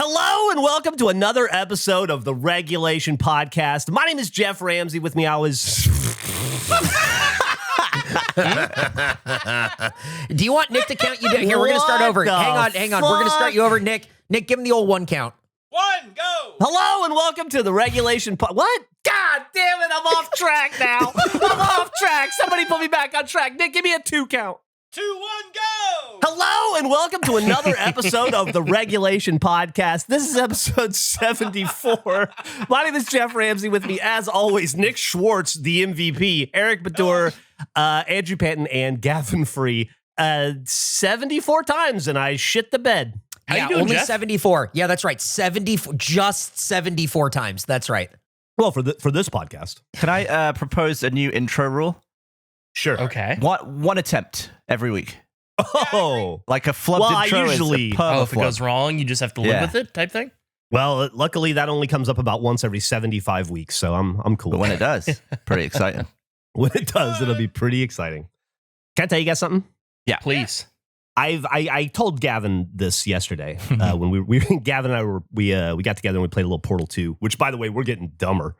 Hello and welcome to another episode of the Regulation Podcast. My name is Geoff Ramsey. With me, I was... Do you want Nick to count you down? Here, we're going to start over. Hang on. We're going to start you over, Nick. Nick, give him the old one count. One, go! Hello and welcome to the Regulation What? God damn it, I'm off track now. I'm off track. Somebody put me back on track. Nick, give me a 2 count. 2, 1, go! Hello and welcome to another episode of the Regulation Podcast. This is episode 74. My name is Geoff Ramsey. With me, as always, Nick Schwartz, the MVP, Eric Badur, Andrew Panton, and Gavin Free. 74 times, and I shit the bed. How you doing, only Geoff? 74. Yeah, that's right. 74, just 74 times. That's right. Well, for this podcast. Can I propose a new intro rule? Sure. Okay. One attempt every week. Oh. Like a flubbed intro usually... is a perma if it goes wrong, you just have to live with it type thing? Well, luckily that only comes up about once every 75 weeks, so I'm cool. But when it does, pretty exciting. When it does, it'll be pretty exciting. Can I tell you guys something? Yeah. Please. I told Gavin this yesterday when we Gavin and I we got together and we played a little Portal 2, which, by the way, we're getting dumber.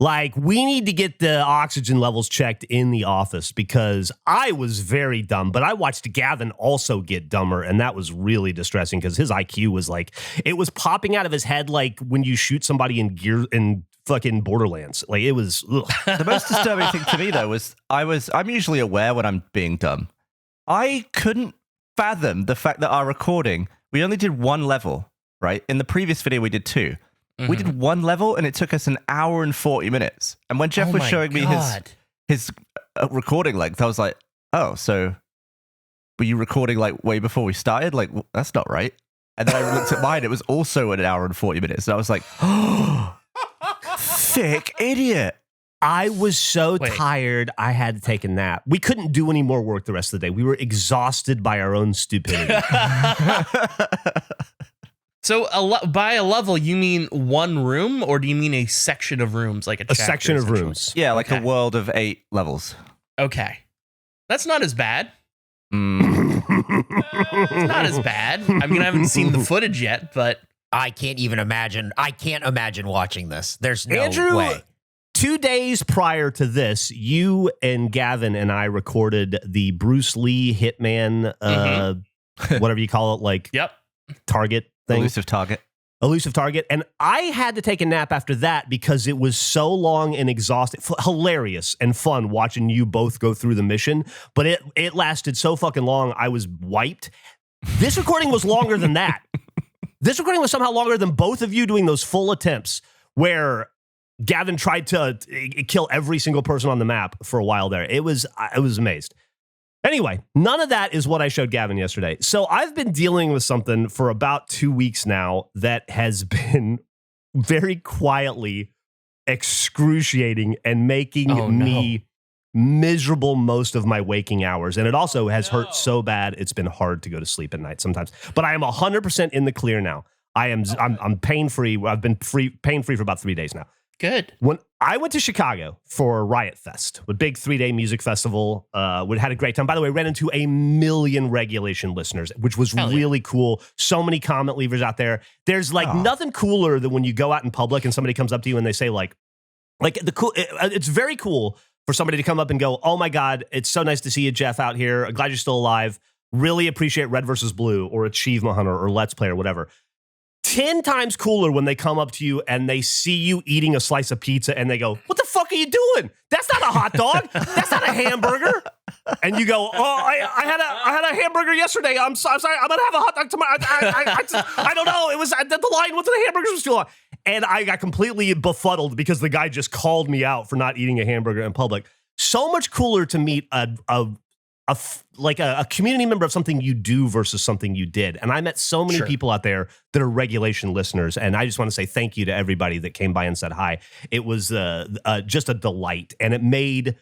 Like, we need to get the oxygen levels checked in the office because I was very dumb, but I watched Gavin also get dumber, and that was really distressing because his IQ was like, it was popping out of his head like when you shoot somebody in fucking Borderlands. Like, it was, ugh. The most disturbing thing to me, though, was I'm usually aware when I'm being dumb. I couldn't fathom the fact that our recording, we only did one level, right? In the previous video, we did 2. We did one level, and it took us an hour and 40 minutes. And when Geoff was showing me his recording length, I was like, oh, so were you recording like way before we started? Like, that's not right. And then I looked at mine. It was also an hour and 40 minutes. And I was like, oh, thick idiot. I was so tired, I had to take a nap. We couldn't do any more work the rest of the day. We were exhausted by our own stupidity. So by a level, you mean one room, or do you mean a section of rooms, like a chapter, section of rooms? Yeah, like a world of 8 levels. Okay. That's not as bad. It's not as bad. I mean, I haven't seen the footage yet, but... I can't imagine watching this. There's no Andrew, way. 2 days prior to this, you and Gavin and I recorded the Bruce Lee Hitman, whatever you call it, like target thing. Elusive target. And I had to take a nap after that because it was so long and exhausting. Hilarious and fun watching you both go through the mission, but it lasted so fucking long, I was wiped. This recording was longer than that. This recording was somehow longer than both of you doing those full attempts where Gavin tried to kill every single person on the map for a while there. I was amazed. Anyway, none of that is what I showed Gavin yesterday. So I've been dealing with something for about 2 weeks now that has been very quietly excruciating and making me miserable most of my waking hours. And it also has hurt so bad, it's been hard to go to sleep at night sometimes. But I am 100% in the clear now. I'm pain-free. I've been pain-free for about 3 days now. Good. When I went to Chicago for Riot Fest, a big 3-day music festival, we had a great time. By the way, ran into 1 million Regulation listeners, which was really cool. So many comment leavers out there. There's nothing cooler than when you go out in public and somebody comes up to you and they say it's very cool for somebody to come up and go, oh my God, it's so nice to see you, Geoff, out here. I'm glad you're still alive. Really appreciate Red versus Blue or Achievement Hunter or Let's Play or whatever. 10 times cooler when they come up to you and they see you eating a slice of pizza and they go, what the fuck are you doing? That's not a hot dog. That's not a hamburger. And you go, oh, I had a hamburger yesterday. I'm sorry. I'm going to have a hot dog tomorrow. I don't know. It was the line with the hamburgers was too long. And I got completely befuddled because the guy just called me out for not eating a hamburger in public. So much cooler to meet a community member of something you do versus something you did. And I met so many people out there that are Regulation listeners. And I just want to say thank you to everybody that came by and said hi. It was just a delight. And it made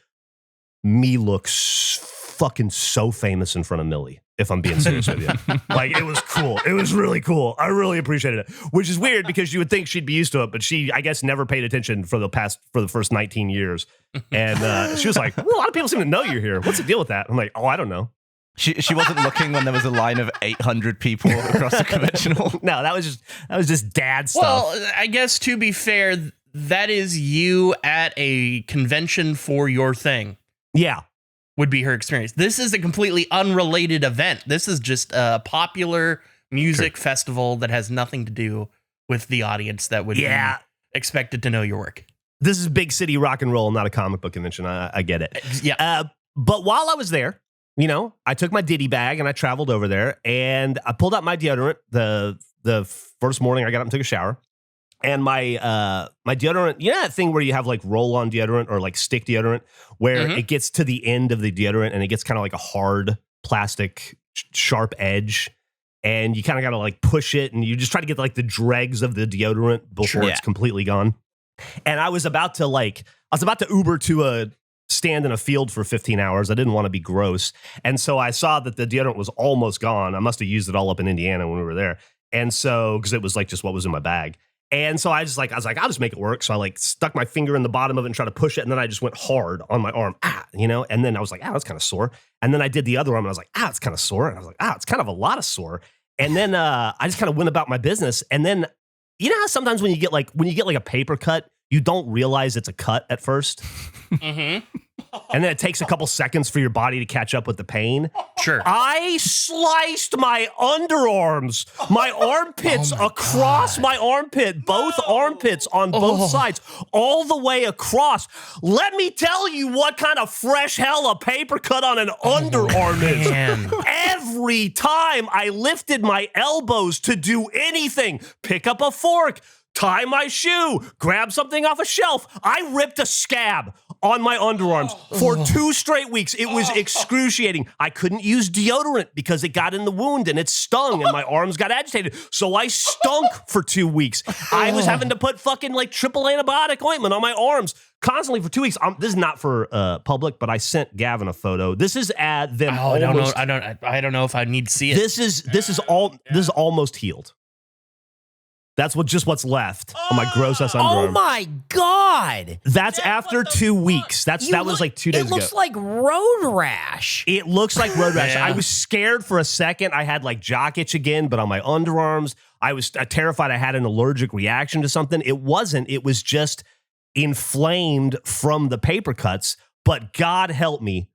me look fucking so famous in front of Millie, if I'm being serious with you. Like, it was cool. It was really cool. I really appreciated it, which is weird because you would think she'd be used to it, but she, I guess, never paid attention for the first 19 years. And she was like, well, a lot of people seem to know you're here. What's the deal with that? I'm like, oh, I don't know. She wasn't looking when there was a line of 800 people across the conventional. No, that was just dad stuff. Well, I guess to be fair, that is you at a convention for your thing. Yeah. Would be her experience. This is a completely unrelated event. This is just a popular music festival that has nothing to do with the audience that would be expected to know your work. This is big city rock and roll, not a comic book convention. I get it. Yeah. But while I was there, I took my Diddy bag and I traveled over there and I pulled out my deodorant the first morning I got up and took a shower. And my deodorant, that thing where you have like roll-on deodorant or like stick deodorant where it gets to the end of the deodorant and it gets kind of like a hard plastic sharp edge. And you kind of got to like push it and you just try to get like the dregs of the deodorant before it's completely gone. And I was about to Uber to a stand in a field for 15 hours. I didn't want to be gross. And so I saw that the deodorant was almost gone. I must have used it all up in Indiana when we were there. And so, because it was like just what was in my bag. And so I was like, I'll just make it work. So I like stuck my finger in the bottom of it and tried to push it. And then I just went hard on my arm, and then I was like, that's kind of sore. And then I did the other arm and I was like, it's kind of sore. And I was like, it's kind of a lot of sore. And then I just kind of went about my business. And then, how sometimes when you get like a paper cut, you don't realize it's a cut at first. And then it takes a couple seconds for your body to catch up with the pain. Sure. I sliced my underarms, my armpits across my armpit, both armpits on both sides, all the way across. Let me tell you what kind of fresh hell a paper cut on an underarm is. Every time I lifted my elbows to do anything, pick up a fork, tie my shoe, grab something off a shelf, I ripped a scab on my underarms for 2 straight weeks. It was excruciating. I couldn't use deodorant because it got in the wound and it stung and my arms got agitated. So I stunk for 2 weeks. I was having to put fucking like triple antibiotic ointment on my arms constantly for 2 weeks. This is not for public, but I sent Gavin a photo. This is at them. I don't know if I need to see it. This is almost healed. That's what's left on my gross ass underarm. Oh my God. That's after 2 weeks. That was like 2 days ago. It looks like road rash. It looks like road rash. I was scared for a second. I had like jock itch again, but on my underarms, I was terrified I had an allergic reaction to something. It wasn't. It was just inflamed from the paper cuts. But God help me,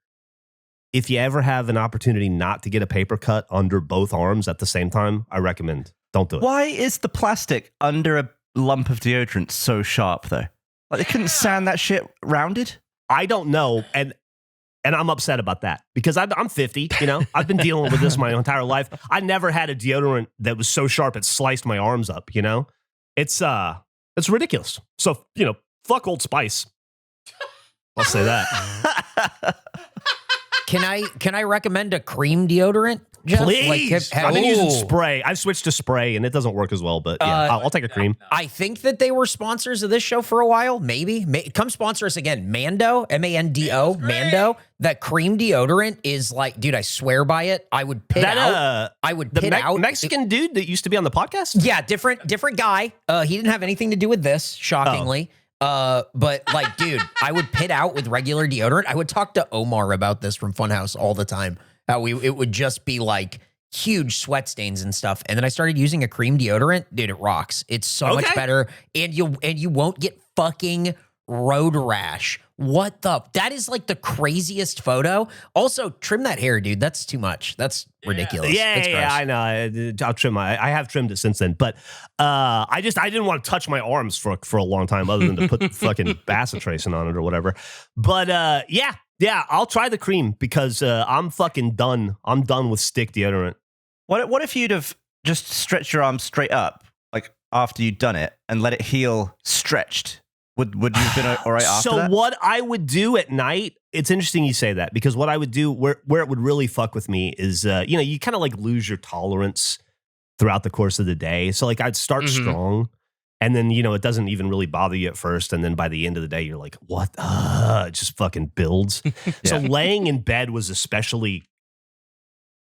if you ever have an opportunity not to get a paper cut under both arms at the same time, I recommend. Don't do it. Why is the plastic under a lump of deodorant so sharp, though? Like, they couldn't sand that shit rounded? I don't know, and I'm upset about that because I'm 50, I've been dealing with this my entire life. I never had a deodorant that was so sharp it sliced my arms up, It's ridiculous. So, fuck Old Spice. I'll say that. Can I recommend a cream deodorant, Geoff? Please. I've been using spray. I've switched to spray, and it doesn't work as well, but yeah, I'll take a cream. I think that they were sponsors of this show for a while, maybe. Come sponsor us again. Mando, M-A-N-D-O, Mando. That cream deodorant is like, dude, I swear by it. I would pit out. I would pit out. Mexican dude that used to be on the podcast? Yeah, different guy. He didn't have anything to do with this, shockingly. But like, dude, I would pit out with regular deodorant. I would talk to Omar about this from Funhouse all the time. How it would just be like huge sweat stains and stuff. And then I started using a cream deodorant. Dude, it rocks. It's so much better. And you won't get fucking road rash. That is like the craziest photo. Also, trim that hair, dude. That's too much. That's ridiculous. Yeah, I know. I'll trim I have trimmed it since then, but I didn't want to touch my arms for a long time other than to put fucking bacitracin on it or whatever. But yeah, I'll try the cream because I'm fucking done. I'm done with stick deodorant. What if you'd have just stretched your arm straight up, like after you'd done it, and let it heal stretched? Would you have been all right after that? So what I would do at night, it's interesting you say that, because what I would do where it would really fuck with me is, you kind of like lose your tolerance throughout the course of the day. So like I'd start strong and then, it doesn't even really bother you at first. And then by the end of the day, you're like, what? It just fucking builds. So laying in bed was especially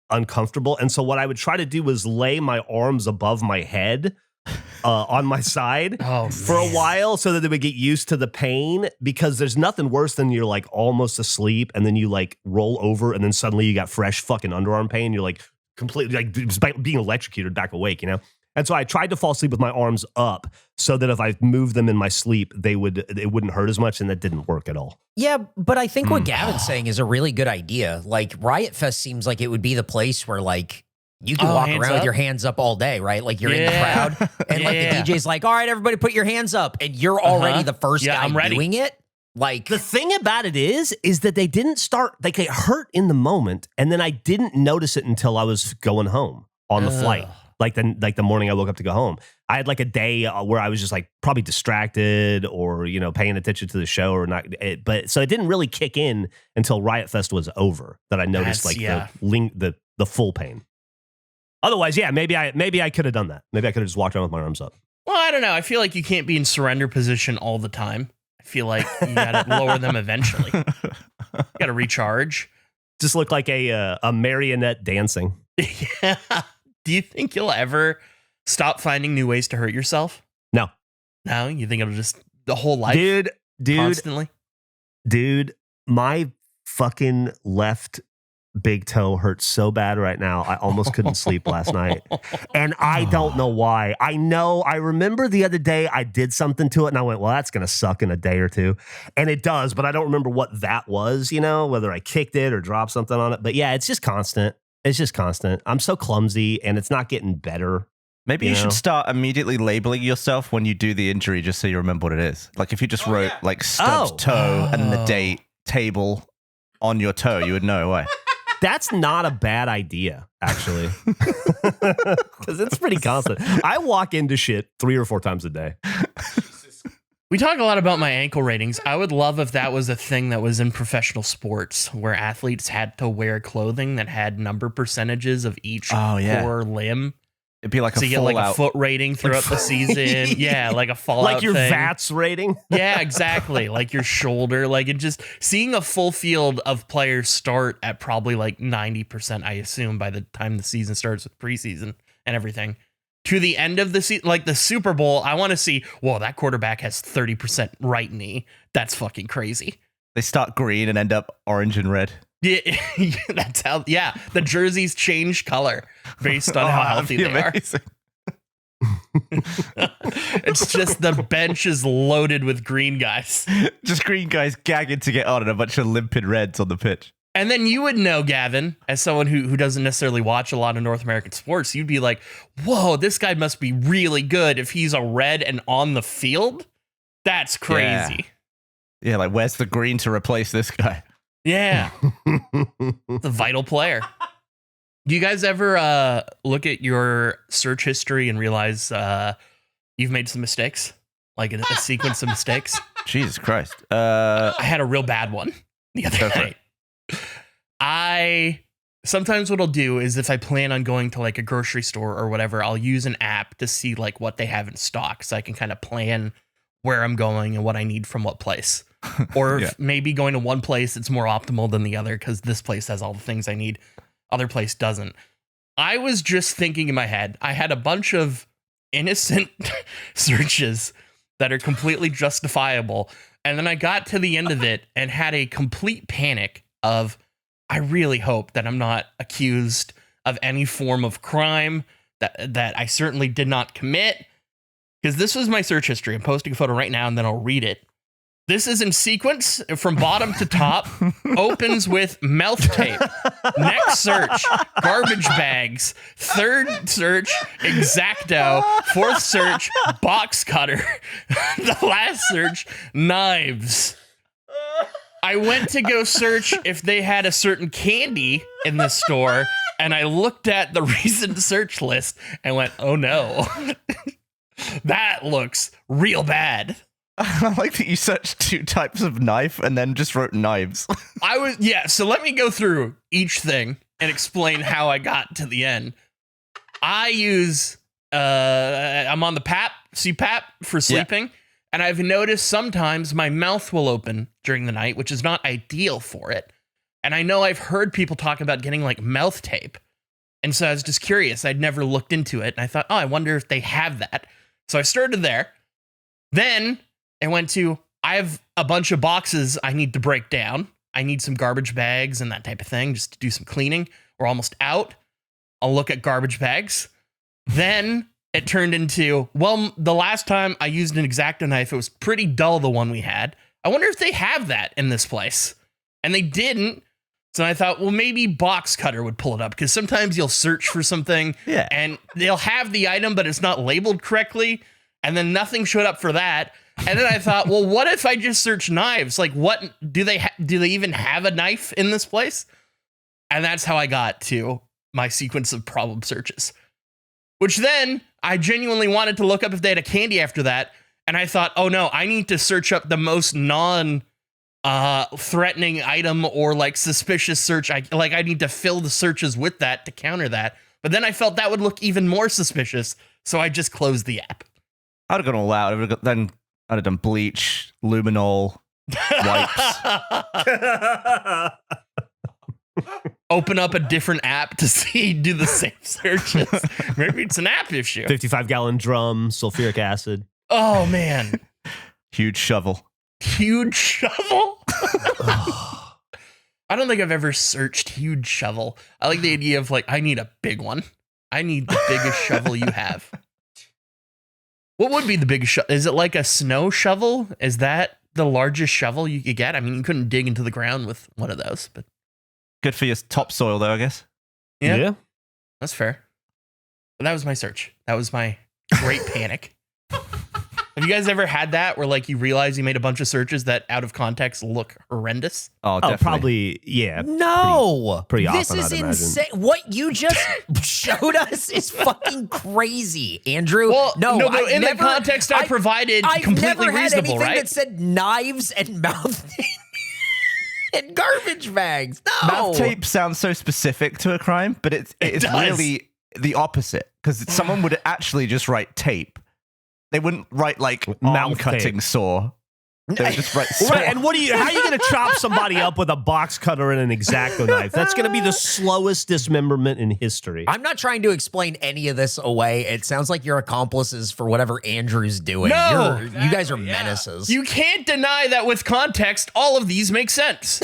uncomfortable. And so what I would try to do was lay my arms above my head on my side for a while so that they would get used to the pain, because there's nothing worse than you're like almost asleep and then you like roll over and then suddenly you got fresh fucking underarm pain. You're like completely like just being electrocuted back awake, you know? And so I tried to fall asleep with my arms up so that if I moved them in my sleep, it wouldn't hurt as much, and that didn't work at all. Yeah, but I think what Gavin's saying is a really good idea. Like Riot Fest seems like it would be the place where like you can walk around with your hands up all day, right? Like you're in the crowd and like the DJ's like, all right, everybody put your hands up. And you're already the first guy doing it. Like the thing about it is that they didn't start, like it hurt in the moment. And then I didn't notice it until I was going home on the flight. Like the morning I woke up to go home. I had like a day where I was just like probably distracted or, you know, paying attention to the show or not. But so it didn't really kick in until Riot Fest was over that I noticed the full pain. Otherwise, yeah, maybe I could have done that. Maybe I could have just walked around with my arms up. Well, I don't know. I feel like you can't be in surrender position all the time. I feel like you got to lower them eventually. You got to recharge. Just look like a marionette dancing. Yeah. Do you think you'll ever stop finding new ways to hurt yourself? No. No? You think it'll just the whole life? Dude. Constantly? Dude, my fucking left big toe hurts so bad right now. I almost couldn't sleep last night. And I don't know why. I remember the other day I did something to it and I went, well, that's going to suck in a day or two. And it does, but I don't remember what that was, you know, whether I kicked it or dropped something on it. But yeah, it's just constant. It's just constant. I'm so clumsy and it's not getting better. Maybe you should start immediately labeling yourself when you do the injury just so you remember what it is. Like if you just wrote like stubbed toe and the date table on your toe, you would know why. That's not a bad idea, actually. Because it's pretty constant. I walk into shit 3 or 4 times a day. We talk a lot about my ankle ratings. I would love if that was a thing that was in professional sports where athletes had to wear clothing that had number percentages of each core limb. It'd be like so a you get like a foot rating throughout the season. Yeah, like a fallout like your thing. VATS rating. Yeah, exactly. Like your shoulder. Like it just seeing a full field of players start at probably like 90%, I assume, by the time the season starts with preseason and everything. To the end of the season, like the Super Bowl, I want to see, whoa, that quarterback has 30% right knee. That's fucking crazy. They start green and end up orange and red. Yeah, that's how, the jerseys change color based on how healthy they are. It's just the bench is loaded with green guys. Just green guys gagging to get on and a bunch of limpid reds on the pitch. And then you would know, Gavin, as someone who doesn't necessarily watch a lot of North American sports, you'd be like, whoa, this guy must be really good if he's a red and on the field. That's crazy. Yeah, like where's the green to replace this guy? Yeah. It's a vital player. Do you guys ever look at your search history and realize you've made some mistakes? Like a sequence of mistakes? Jesus Christ. I had a real bad one the other night. Sometimes what I'll do is if I plan on going to like a grocery store or whatever, I'll use an app to see like what they have in stock so I can kind of plan where I'm going and what I need from what place. Or maybe going to one place it's more optimal than the other because this place has all the things I need, other place doesn't. I was just thinking in my head, I had a bunch of innocent searches that are completely justifiable. And then I got to the end of it and had a complete panic of, I really hope that I'm not accused of any form of crime that I certainly did not commit. Because this was my search history. I'm posting a photo right now and then I'll read it. This is in sequence from bottom to top. Opens with mouth tape. Next search, garbage bags. Third search, X-Acto. Fourth search, box cutter. The last search, knives. I went to go search if they had a certain candy in the store, and I looked at the recent search list and went, oh no. That looks real bad. I like that you searched 2 types of knife and then just wrote knives. So let me go through each thing and explain how I got to the end. I use, I'm on the CPAP for sleeping, and I've noticed sometimes my mouth will open during the night, which is not ideal for it. And I know I've heard people talk about getting like mouth tape. And so I was just curious. I'd never looked into it. And I thought, I wonder if they have that. So I started there. Then I went to, I have a bunch of boxes I need to break down. I need some garbage bags and that type of thing just to do some cleaning. We're almost out. I'll look at garbage bags. Then it turned into, well, the last time I used an X-Acto knife, it was pretty dull, the one we had. I wonder if they have that in this place. And they didn't. So I thought, well, maybe Box Cutter would pull it up, because sometimes you'll search for something and they'll have the item, but it's not labeled correctly. And then nothing showed up for that. And then I thought, well, what if I just search knives? Like, what do they even have a knife in this place? And that's how I got to my sequence of problem searches, which then I genuinely wanted to look up if they had a candy after that. And I thought, oh no, I need to search up the most threatening item or like suspicious search. I need to fill the searches with that to counter that. But then I felt that would look even more suspicious. So I just closed the app. I'd have gone all out. Then I'd have done bleach, luminol, wipes. Open up a different app to do the same searches. Maybe it's an app issue. 55-gallon drum, sulfuric acid. Oh, man. Huge shovel. Huge shovel? I don't think I've ever searched huge shovel. I like the idea of like, I need a big one. I need the biggest shovel you have. What would be the biggest shovel? Is it like a snow shovel? Is that the largest shovel you could get? I mean, you couldn't dig into the ground with one of those, but good for your topsoil, though, I guess. Yeah, that's fair. But that was my search. That was my great panic. Have you guys ever had that where like you realize you made a bunch of searches that out of context look horrendous? Oh, definitely. Probably, yeah. No, pretty this often, is I'd insane. What you just showed us is fucking crazy, Andrew. Well, no, but I've in never, the context I provided, I've completely never had reasonable, anything right? that said knives and mouth and garbage bags. No, Mouth tape sounds so specific to a crime, but it's does. really the opposite, because someone would actually just write tape. They wouldn't write like arm cutting saw. They would just write saw. Right, and how are you going to chop somebody up with a box cutter and an X-Acto knife? That's going to be the slowest dismemberment in history. I'm not trying to explain any of this away. It sounds like you're accomplices for whatever Andrew's doing. No! You guys are menaces. You can't deny that with context, all of these make sense.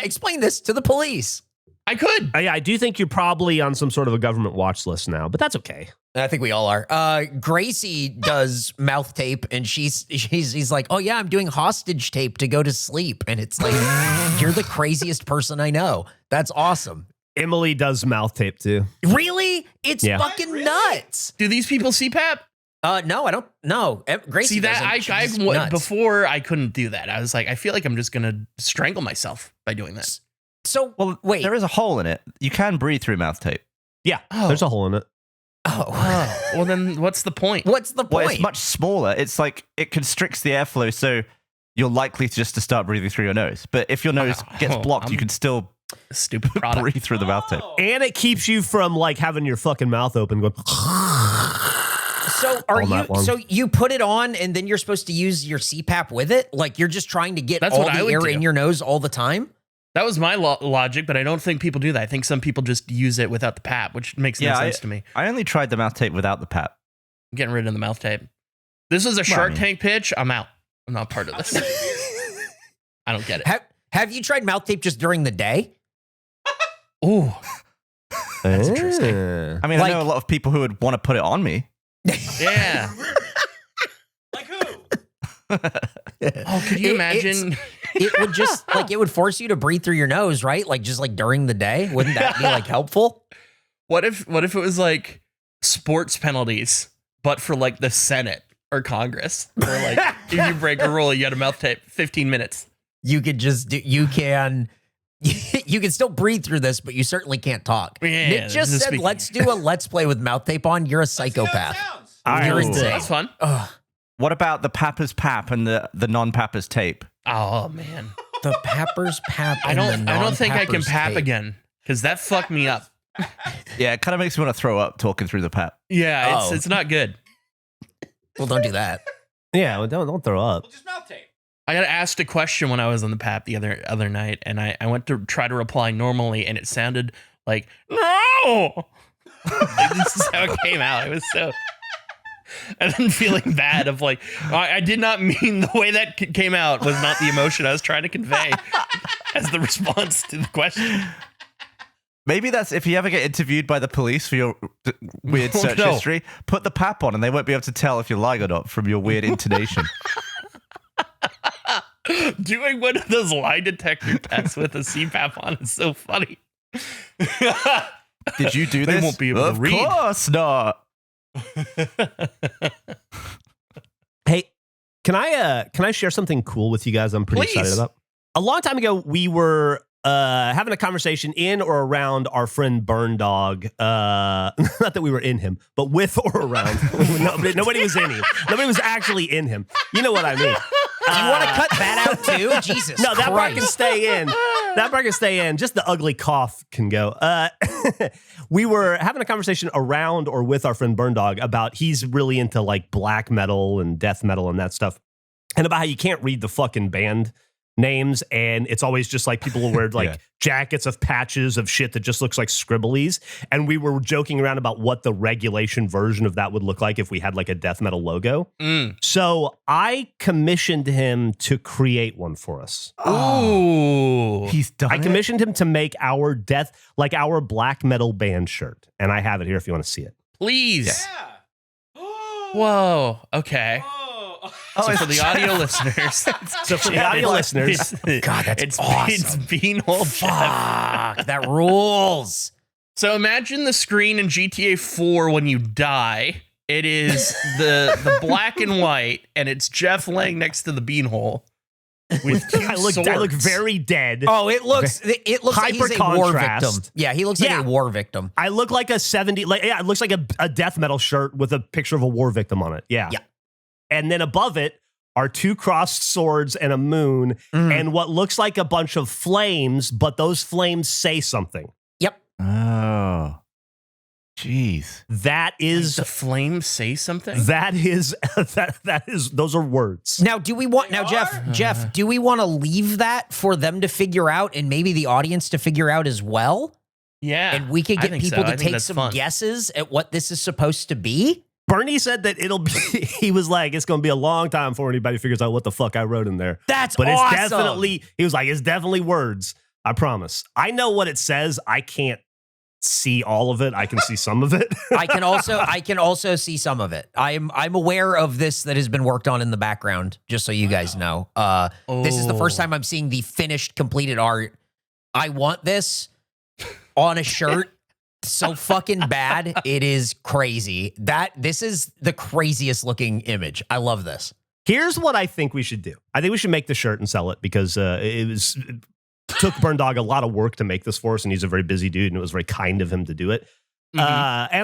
Explain this to the police. I could. Yeah, I do think you're probably on some sort of a government watch list now, but that's okay. I think we all are. Gracie does mouth tape, and she's like, oh yeah, I'm doing hostage tape to go to sleep. And it's like, you're the craziest person I know. That's awesome. Emily does mouth tape too. Really? It's fucking nuts. Do these people CPAP? No, I don't. No, Gracie See that doesn't. before I couldn't do that. I was like, I feel like I'm just gonna strangle myself by doing that. So Well, wait. there is a hole in it. You can breathe through mouth tape. Yeah, Oh. there's a hole in it. Oh, Well, then what's the point? what's the Well, point? it's much smaller. It's like it constricts the airflow, so you're likely to start breathing through your nose. But if your nose gets blocked, you can still Stupid product. breathe through the mouth tape. And it keeps you from like having your fucking mouth open going. So are all night you? long. So you put it on, and then you're supposed to use your CPAP with it? Like you're just trying to get That's all what I the would air do. in your nose all the time? That was my logic, but I don't think people do that. I think some people just use it without the PAP, which makes no sense to me. I only tried the mouth tape without the pap. I'm getting rid of the mouth tape. This was a Shark Tank pitch. I'm out. I'm not part of this. I don't get it. Have you tried mouth tape just during the day? Ooh, that's interesting. I mean, I know a lot of people who would want to put it on me. Yeah. Like who? Oh, could you imagine? It would just like it would force you to breathe through your nose, right? Like just like during the day. Wouldn't that be like helpful? What if it was like sports penalties, but for like the Senate or Congress? Or like if you break a rule, you got a mouth tape, 15 minutes. You could just do, you can still breathe through this, but you certainly can't talk. Yeah, Nick just said, speaking. let's do a let's play with mouth tape on. You're a psychopath. You're Ooh. insane. That's fun. Ugh. What about the Papper's Pap and the non-Papper's tape? Oh man, The Papper's Pap. I and don't think I can non-Papper's pap tape. again because that fucked me up. Yeah, it kind of makes me want to throw up talking through the pap. Yeah, Oh. it's not good. Well, don't do that. Yeah, well, don't throw up. Well, just mouth tape. I got asked a question when I was on the PAP the other night, and I went to try to reply normally, and it sounded like no. Like, this is how it came out. It was so. and then feeling bad of like, I did not mean the way that came out was not the emotion I was trying to convey as the response to the question. Maybe that's if you ever get interviewed by the police for your weird search history, put the PAP on and they won't be able to tell if you're lying or not from your weird intonation. Doing one of those lie detector tests with a CPAP on is so funny. Did you do They this? won't be able to read. Of course not. Hey, can I share something coal with you guys? I'm pretty Please. excited about. A long time ago, we were having a conversation in or around our friend Burndog. Not that we were in him, but with or around. Nobody was in him. Nobody was actually in him. You know what I mean? Do you want to cut that out too? Jesus No, that part Christ. can stay in. That part can stay in. Just the ugly cough can go. We were having a conversation around or with our friend Burndog about he's really into like black metal and death metal and that stuff. And about how you can't read the fucking band names, and it's always just like people will wear like jackets of patches of shit that just looks like scribblies. And we were joking around about what the regulation version of that would look like if we had like a death metal logo. So I commissioned him to create one for us. Ooh. He's done I commissioned him to make our our black metal band shirt, and I have it here if you want to see it. Please. Whoa. Okay. So for the audio listeners, God, that's it's awesome. Beanhole Jeff. Fuck, that rules. So imagine the screen in GTA 4 when you die. It is the black and white, and it's Jeff laying next to the beanhole with two I look swords. very dead. Oh, it looks like he's a war Hyper-contrast. victim. Yeah, he looks like a war victim. I look like a 70, it looks like a death metal shirt with a picture of a war victim on it. Yeah. Yeah. And then above it are two crossed swords and a moon and what looks like a bunch of flames, but those flames say something. Yep. Oh. Jeez. That is the flames say something? that is those are words. Now, do we want Jeff, do we want to leave that for them to figure out and maybe the audience to figure out as well? Yeah. And we could I get think people so. I to think take that's some fun. guesses at what this is supposed to be? Bernie said that it'll be, he was like, it's going to be a long time before anybody figures out what the fuck I wrote in there. That's But awesome. it's definitely, he was like, it's definitely words. I promise. I know what it says. I can't see all of it. I can see some of it. I can also see some of it. I'm aware of this that has been worked on in the background, just so you guys know. This is the first time I'm seeing the finished, completed art. I want this on a shirt so fucking bad. It is crazy. This is the craziest looking image. I love this. Here's what I think we should do. I think we should make the shirt and sell it because it took Burndog a lot of work to make this for us, and he's a very busy dude, and it was very kind of him to do it. And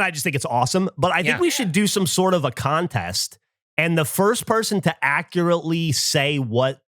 I just think it's awesome. But I think we should do some sort of a contest, and the first person to accurately say what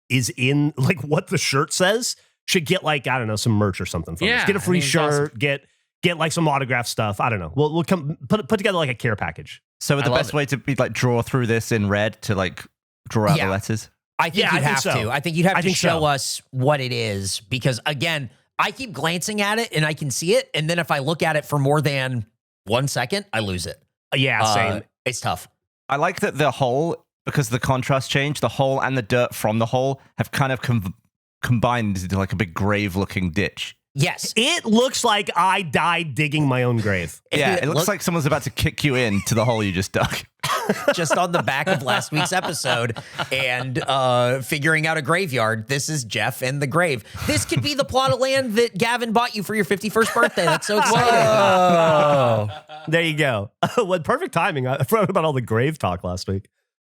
is in, like what the shirt says, should get like, I don't know, some merch or something from us. Get a free shirt, awesome. Get like some autograph stuff. I don't know. We'll come put together like a care package. So the best way to be like draw through this in red to like draw out the letters? I think you'd have to. I think you'd have to show so. us what it is because, again, I keep glancing at it and I can see it. And then if I look at it for more than 1 second, I lose it. Yeah, same. It's tough. I like that the hole, because of the contrast change, the hole and the dirt from the hole have kind of combined into like a big grave-looking ditch. Yes. It looks like I died digging my own grave. Yeah, it looks like someone's about to kick you into the hole you just dug. Just on the back of last week's episode and figuring out a graveyard. This is Jeff and the grave. This could be the plot of land that Gavin bought you for your 51st birthday. That's so exciting. Oh. There you go. What perfect timing. I forgot about all the grave talk last week.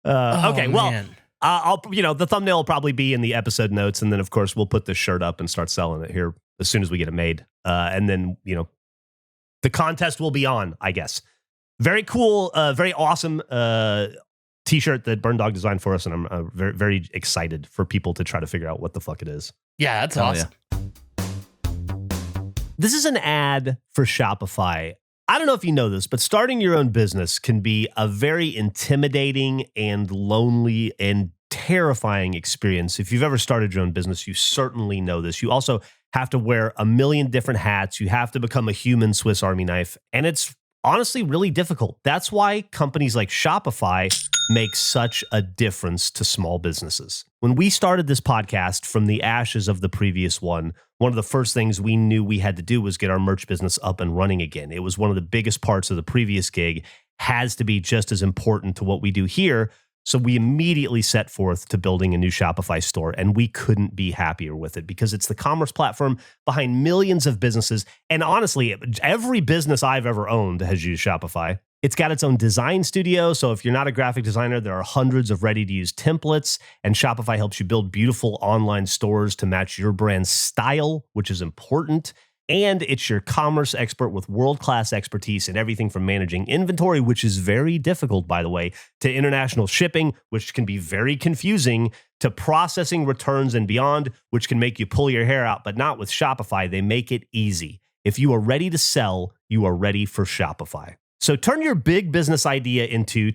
Okay, well, man. the thumbnail will probably be in the episode notes, and then of course we'll put this shirt up and start selling it here as soon as we get it made. And then, the contest will be on, I guess. Very cool, very awesome t-shirt that Burndog designed for us, and I'm very, very excited for people to try to figure out what the fuck it is. Yeah, that's awesome. This is an ad for Shopify. I don't know if you know this, but starting your own business can be a very intimidating and lonely and terrifying experience. If you've ever started your own business, you certainly know this. You also have to wear a million different hats. You have to become a human Swiss Army knife, and it's honestly really difficult. That's why companies like Shopify make such a difference to small businesses. When we started this podcast from the ashes of the previous one of the first things we knew we had to do was get our merch business up and running again. It was one of the biggest parts of the previous gig, has to be just as important to what we do here. So we immediately set forth to building a new Shopify store, and we couldn't be happier with it because it's the commerce platform behind millions of businesses. And honestly, every business I've ever owned has used Shopify. It's got its own design studio. So if you're not a graphic designer, there are hundreds of ready-to-use templates, and Shopify helps you build beautiful online stores to match your brand's style, which is important. And it's your commerce expert with world-class expertise in everything from managing inventory, which is very difficult, by the way, to international shipping, which can be very confusing, to processing returns and beyond, which can make you pull your hair out, but not with Shopify. They make it easy. If you are ready to sell, you are ready for Shopify. So turn your big business idea into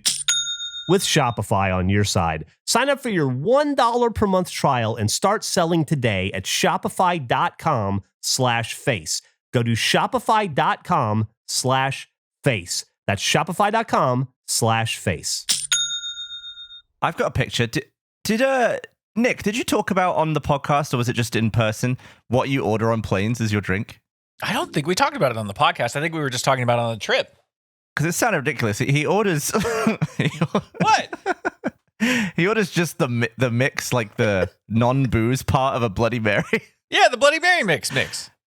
with Shopify on your side. Sign up for your $1 per month trial and start selling today at shopify.com/face. Go to shopify.com/face. That's shopify.com/face. I've got a picture. Did Nick, did you talk about on the podcast, or was it just in person, what you order on planes as your drink? I don't think we talked about it on the podcast. I think we were just talking about it on the trip. Because it sounded ridiculous. He orders... What? He orders just the mix, like the non-booze part of a Bloody Mary. Yeah, the Bloody Mary mix.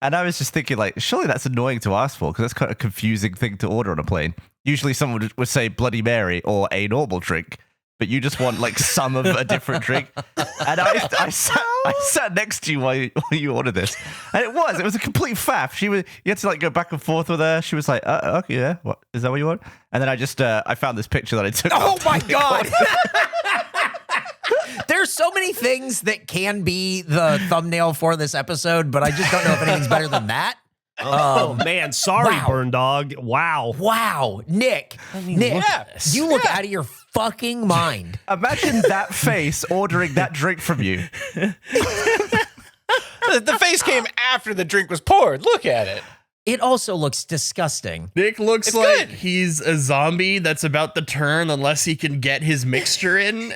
And I was just thinking, like, surely that's annoying to ask for, because that's kind of a confusing thing to order on a plane. Usually someone would say Bloody Mary or a normal drink, but you just want, like, some of a different drink. And I sat next to you while you ordered this. And it was a complete faff. You had to, like, go back and forth with her. She was like, okay, yeah, what, is that what you want? And then I found this picture that I took. Oh, my God. There's so many things that can be the thumbnail for this episode, but I just don't know if anything's better than that. Oh, man. Sorry, wow. Burndog. Wow. Wow. Nick, you look out of your fucking mind. Imagine that face ordering that drink from you. The face came after the drink was poured. Look at it. It also looks disgusting. Nick looks It's like good. he's a zombie that's about to turn unless he can get his mixture in.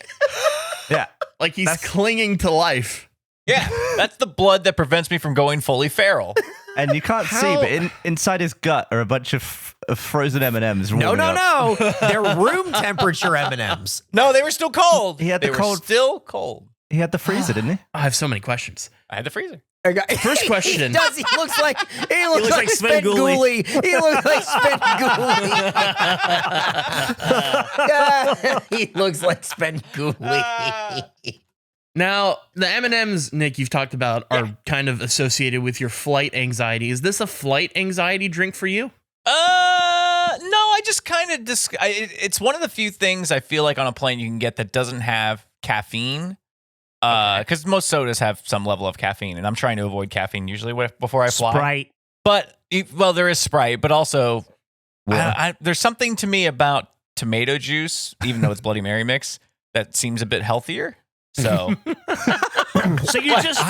Yeah. Like he's clinging to life. Yeah, that's the blood that prevents me from going fully feral. And you can't see, but inside his gut are a bunch of frozen M&Ms. No. They're room temperature M&Ms. No, they were still cold. He had they the were cold- still cold. He had the freezer, didn't he? I have so many questions. I had the freezer. First question. He does. He looks like Svengoolie. Svengoolie. He looks like Svengoolie. He looks like Svengoolie. Now, the M&Ms, Nick, you've talked about are kind of associated with your flight anxiety. Is this a flight anxiety drink for you? No, I just kind of it's one of the few things I feel like on a plane you can get that doesn't have caffeine. Because most sodas have some level of caffeine, and I'm trying to avoid caffeine usually before I fly. Sprite. But there is Sprite, but also there's something to me about tomato juice, even though it's Bloody Mary mix, that seems a bit healthier. So, So you're just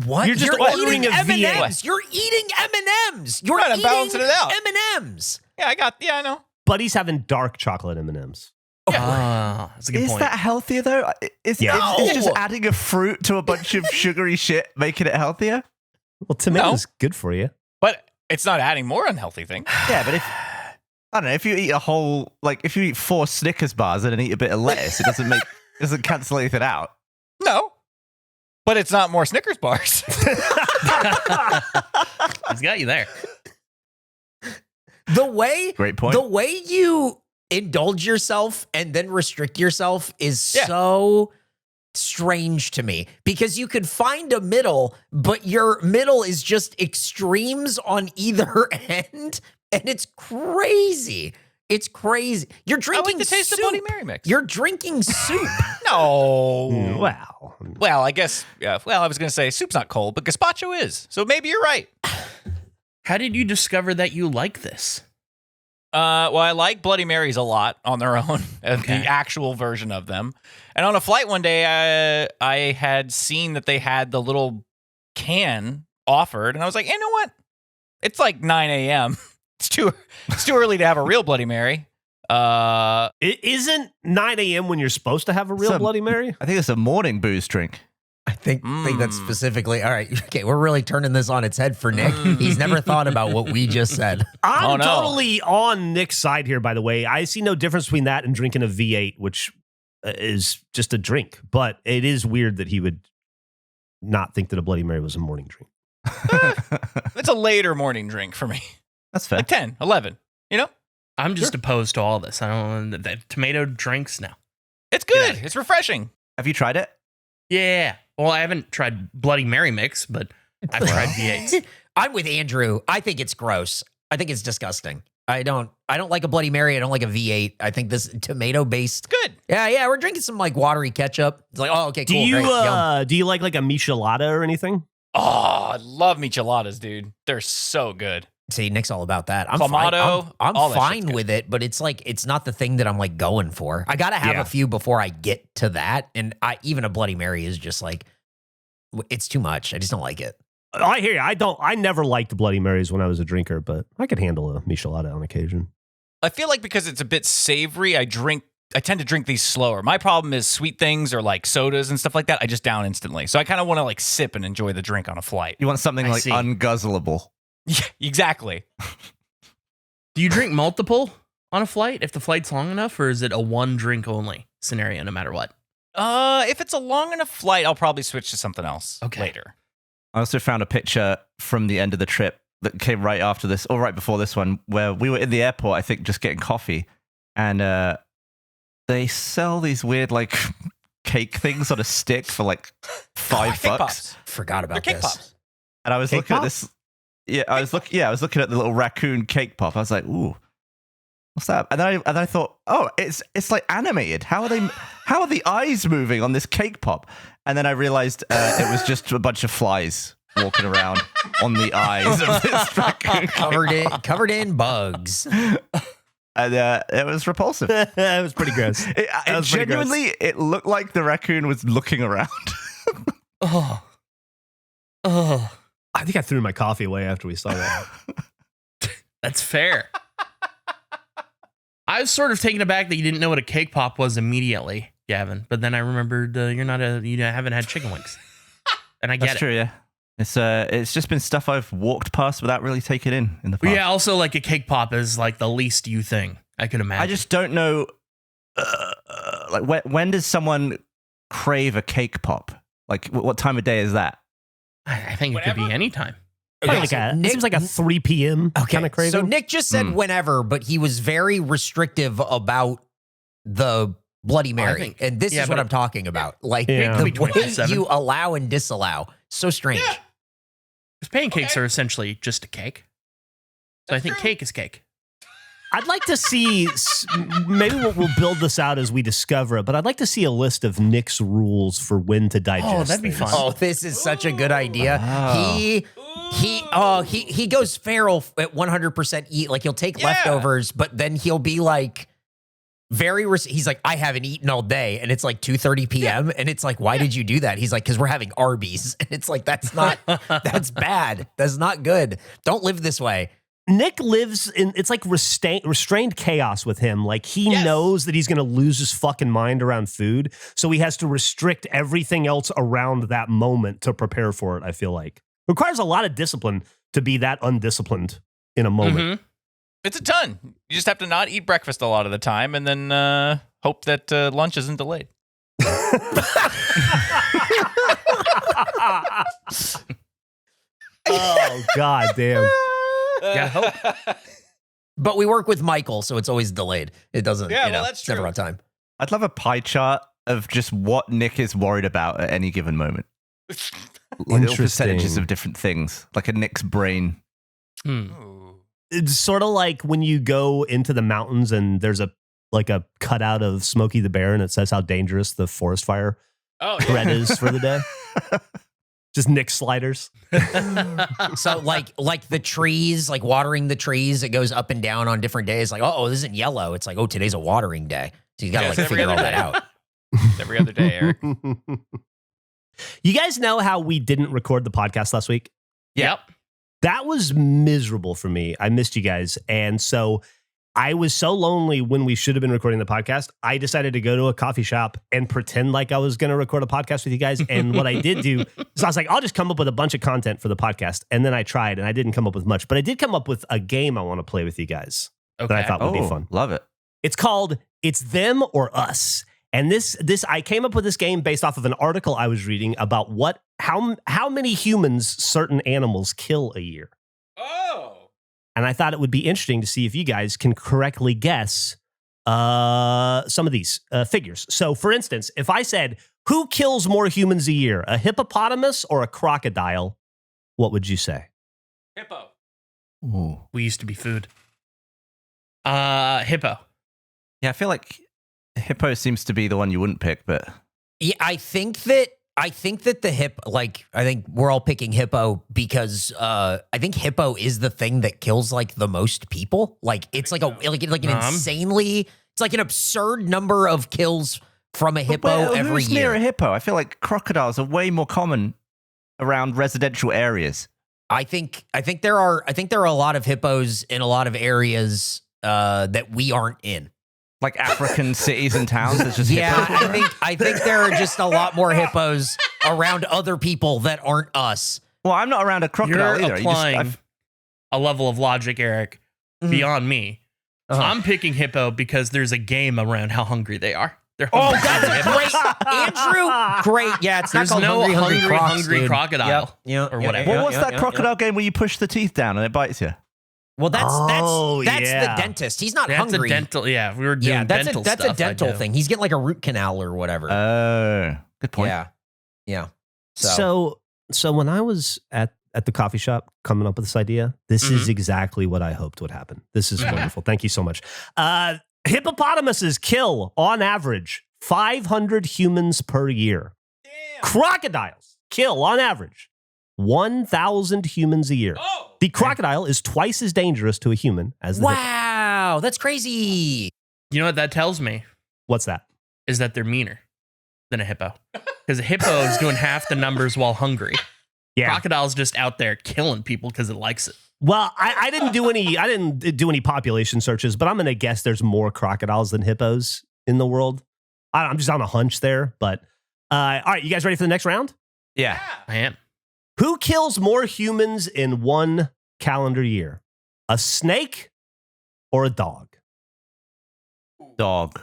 what? You're just ordering eating a V8. M&Ms. You're eating M&Ms. You're Right, I'm eating balancing it out. M&Ms. yeah, I know. Buddy's having dark chocolate M&Ms. Ah, that's a good Is point. that healthier, though? Is just adding a fruit to a bunch of sugary shit making it healthier? Well, tomato's good for you. But it's not adding more unhealthy things. Yeah, but I don't know, if you eat if you eat 4 Snickers bars and then eat a bit of lettuce, it doesn't cancel anything out. No. But it's not more Snickers bars. He's got you there. Great point. The way you indulge yourself and then restrict yourself is so strange to me, because you could find a middle, but your middle is just extremes on either end, and it's crazy. It's crazy. You're drinking I like the taste soup. of Bloody Mary mix. You're drinking soup. No. Wow. Well, I guess, I was going to say soup's not cold, but gazpacho is. So maybe you're right. How did you discover that you like this? Well, I like Bloody Marys a lot on their own, the actual version of them. And on a flight one day, I had seen that they had the little can offered, and I was like, you know what? It's like 9 a.m. It's too early to have a real Bloody Mary. It isn't 9 a.m. when you're supposed to have a real Bloody Mary. I think it's a morning booze drink. I think that's specifically all right. Okay, we're really turning this on its head for Nick. He's never thought about what we just said. I'm totally on Nick's side here, by the way. I see no difference between that and drinking a V8, which is just a drink. But it is weird that he would not think that a Bloody Mary was a morning drink. It's a later morning drink for me. That's fair. Like 10, 11, you know? I'm just opposed to all this. I don't the tomato drinks now. It's good. It's refreshing. Have you tried it? Yeah. Well, I haven't tried Bloody Mary mix, but I've tried V8s. I'm with Andrew. I think it's gross. I think it's disgusting. I don't like a Bloody Mary. I don't like a V8. I think this tomato based. Good. Yeah. We're drinking some like watery ketchup. It's like, oh, okay, cool. Do you like a michelada or anything? Oh, I love micheladas, dude. They're so good. See, Nick's all about that. I'm Clamato, I'm all that fine shit's with it, but it's like it's not the thing that I'm like going for. I gotta have a few before I get to that, and even a Bloody Mary is just like it's too much. I just don't like it. I hear you. I never liked Bloody Marys when I was a drinker, but I could handle a michelada on occasion. I feel like because it's a bit savory, I tend to drink these slower. My problem is sweet things or like sodas and stuff like that. I just down instantly. So I kind of want to like sip and enjoy the drink on a flight. You want something like unguzzable. Yeah, exactly. Do you drink multiple on a flight if the flight's long enough, or is it a one drink only scenario no matter what? If it's a long enough flight, I'll probably switch to something else later. I also found a picture from the end of the trip that came right after this, or right before this one, where we were in the airport, I think, just getting coffee, and they sell these weird like cake things on a stick for like $5. Pops. Forgot about They're cake this. pops. And I was Cake looking pop? at this. Yeah, I was looking at the little raccoon cake pop. I was like, ooh, what's that? And then I thought, oh, it's like animated. How are the eyes moving on this cake pop? And then I realized it was just a bunch of flies walking around on the eyes of this raccoon. covered in bugs. And it was repulsive. It was pretty gross. It looked like the raccoon was looking around. Oh. I think I threw my coffee away after we saw that. That's fair. I was sort of taken aback that you didn't know what a cake pop was immediately, Gavin. But then I remembered you haven't had chicken wings, and I get That's true, yeah. It's just been stuff I've walked past without really taking in the past. Yeah, also like a cake pop is like the least you thing I could imagine. I just don't know. Like when does someone crave a cake pop? Like what time of day is that? I think it could be any time. Okay, it seems like a 3 p.m. kind of craving. So Nick just said whenever, but he was very restrictive about the Bloody Mary. And this is what I'm talking about. Like the way you allow and disallow. So strange. Yeah. Because pancakes are essentially just a cake. So I think cake is cake. I'd like to see, maybe we'll build this out as we discover it, but I'd like to see a list of Nick's rules for when to digest. Oh, that'd be fun. Oh, this is such a good idea. He goes feral at 100% eat. Like he'll take leftovers, but then he'll be like he's like, I haven't eaten all day. And it's like 2:30 p.m. And it's like, why did you do that? He's like, because we're having Arby's. And it's like, that's bad. That's not good. Don't live this way. Nick lives in, it's like restrained chaos with him. Like he knows that he's going to lose his fucking mind around food. So he has to restrict everything else around that moment to prepare for it, I feel like. Requires a lot of discipline to be that undisciplined in a moment. Mm-hmm. It's a ton. You just have to not eat breakfast a lot of the time and then hope that lunch isn't delayed. Oh, God damn. Yeah, but we work with Michael, so it's always delayed. It doesn't, that's it's never true. on time. I'd love a pie chart of just what Nick is worried about at any given moment. Little percentages of different things, like a Nick's brain. It's sort of like when you go into the mountains and there's a cutout of Smokey the Bear and it says how dangerous the forest fire threat is for the day. Just Nick sliders. So like the trees, like watering the trees, it goes up and down on different days. Like, oh, this isn't yellow. It's like, oh, today's a watering day. So you got to figure all that out. Every other day, Eric. You guys know how we didn't record the podcast last week? Yep. That was miserable for me. I missed you guys. And so I was so lonely when we should have been recording the podcast. I decided to go to a coffee shop and pretend like I was going to record a podcast with you guys. And what I did do is I was like, I'll just come up with a bunch of content for the podcast. And then I tried and I didn't come up with much, but I did come up with a game I want to play with you guys that I thought would be fun. Love it. It's called It's Them or Us. And this I came up with this game based off of an article I was reading about how many humans certain animals kill a year. Oh. And I thought it would be interesting to see if you guys can correctly guess some of these figures. So, for instance, if I said, who kills more humans a year, a hippopotamus or a crocodile, what would you say? Hippo. Ooh. We used to be food. Hippo. Yeah, I feel like hippo seems to be the one you wouldn't pick, but Yeah, I think that I think we're all picking hippo because I think hippo is the thing that kills like the most people. Like it's like it's like an absurd number of kills from a hippo every who's year. near a hippo? I feel like crocodiles are way more common around residential areas. I think there are a lot of hippos in a lot of areas that we aren't in. Like African cities and towns. There's just Yeah, hippos. I think there are just a lot more hippos around other people that aren't us. Well, I'm not around a crocodile You're either. applying a level of logic, Eric, beyond me. Uh-huh. I'm picking hippo because there's a game around how hungry they are. They're Oh, hungry. that's great, Andrew. Great, yeah. It's There's not called no hungry hungry crocodile or whatever. Well, what's that crocodile game where you push the teeth down and it bites you? Well, that's yeah. the dentist. He's not That's hungry. a dental. Yeah, we were doing Yeah, that's dental a stuff. dental thing. He's getting like a root canal or whatever. Oh, good point. Yeah. So when I was at the coffee shop coming up with this idea, this is exactly what I hoped would happen. This is wonderful. Thank you so much. Hippopotamuses kill, on average, 500 humans per year. Damn. Crocodiles kill, on average, 1,000 humans a year. Oh. The crocodile is twice as dangerous to a human as the hippo. Wow, that's crazy. You know what that tells me What's that? is that they're meaner than a hippo, because a hippo is doing half the numbers while hungry. Yeah. Crocodile's just out there killing people because it likes it. Well, I didn't do any population searches, but I'm going to guess there's more crocodiles than hippos in the world. I'm just on a hunch there, but all right, you guys ready for the next round? Yeah. I am. Who kills more humans in one calendar year? A snake or a dog? Dog.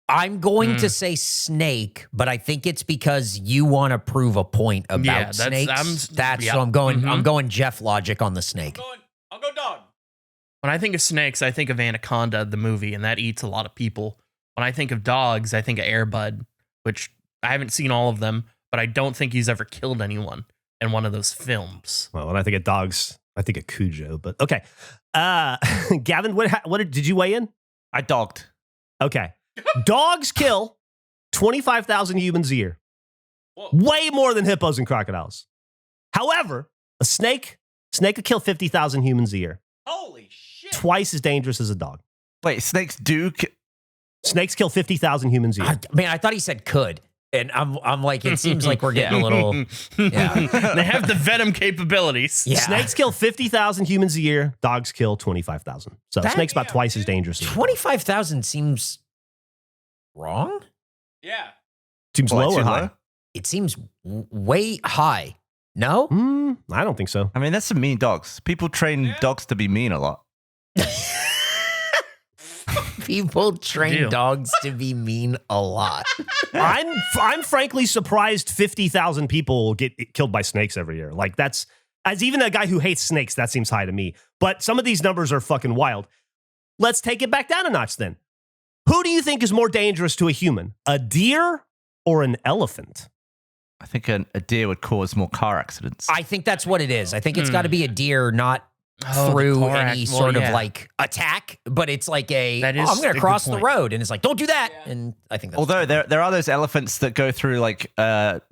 I'm going to say snake, but I think it's because you want to prove a point about snakes. So I'm going Geoff logic on the snake. I'll go dog. When I think of snakes, I think of Anaconda, the movie, and that eats a lot of people. When I think of dogs, I think of Air Bud, which I haven't seen all of them, but I don't think he's ever killed anyone in one of those films. Well, when I think of dogs, I think of Cujo, but okay. Gavin, what did you weigh in? I dogged. Okay. Dogs kill 25,000 humans a year. Whoa. Way more than hippos and crocodiles. However, a snake could kill 50,000 humans a year. Holy shit. Twice as dangerous as a dog. Wait, snakes do. Snakes kill 50,000 humans a year. I thought he said could. And I'm like, it seems like we're getting a little. Yeah. They have the venom capabilities. Yeah. Snakes kill 50,000 humans a year. Dogs kill 25,000. So snakes about twice as dangerous. As 25,000 seems wrong. Yeah. Seems low or too high? low? It seems way high. No? I don't think so. I mean, that's some mean dogs. People train dogs to be mean a lot. People train Ew. dogs to be mean a lot. I'm frankly surprised 50,000 people get killed by snakes every year. Like that's, as even a guy who hates snakes, that seems high to me. But some of these numbers are fucking wild. Let's take it back down a notch then. Who do you think is more dangerous to a human? A deer or an elephant? I think a deer would cause more car accidents. I think that's what it is. I think it's got to be a deer, not Oh, the through car any act- sort well, of yeah. like attack, but it's like That is I'm going a to good cross the point. road. And it's like, don't do that. And I think that's Although there are those elephants that go through like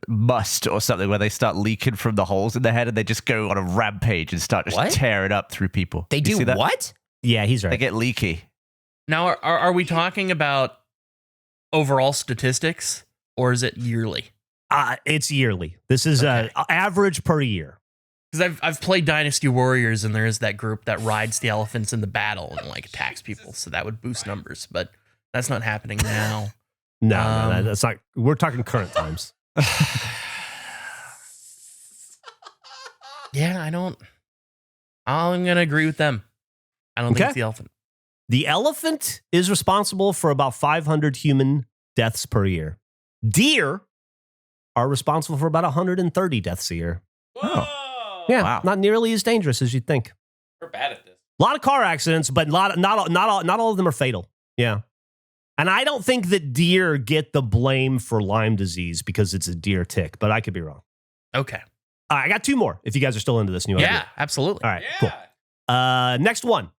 must or something where they start leaking from the holes in their head and they just go on a rampage and start just What? tearing up through people. they You do see that? what? Yeah, he's They right. get leaky. Now, are we talking about overall statistics or is it yearly? It's yearly. This is Okay. average per year. Because I've played Dynasty Warriors, and there is that group that rides the elephants in the battle and like attacks people, so that would boost numbers. But that's not happening now. No, that's not. We're talking current times. Yeah, I'm gonna agree with them. I don't think it's the elephant. The elephant is responsible for about 500 human deaths per year. Deer are responsible for about 130 deaths a year. Whoa. Yeah, not nearly as dangerous as you'd think. We're bad at this. A lot of car accidents, but not all of them are fatal. Yeah. And I don't think that deer get the blame for Lyme disease because it's a deer tick, but I could be wrong. Okay. I got 2 more if you guys are still into this new idea. Yeah, absolutely. All right, cool. Next one.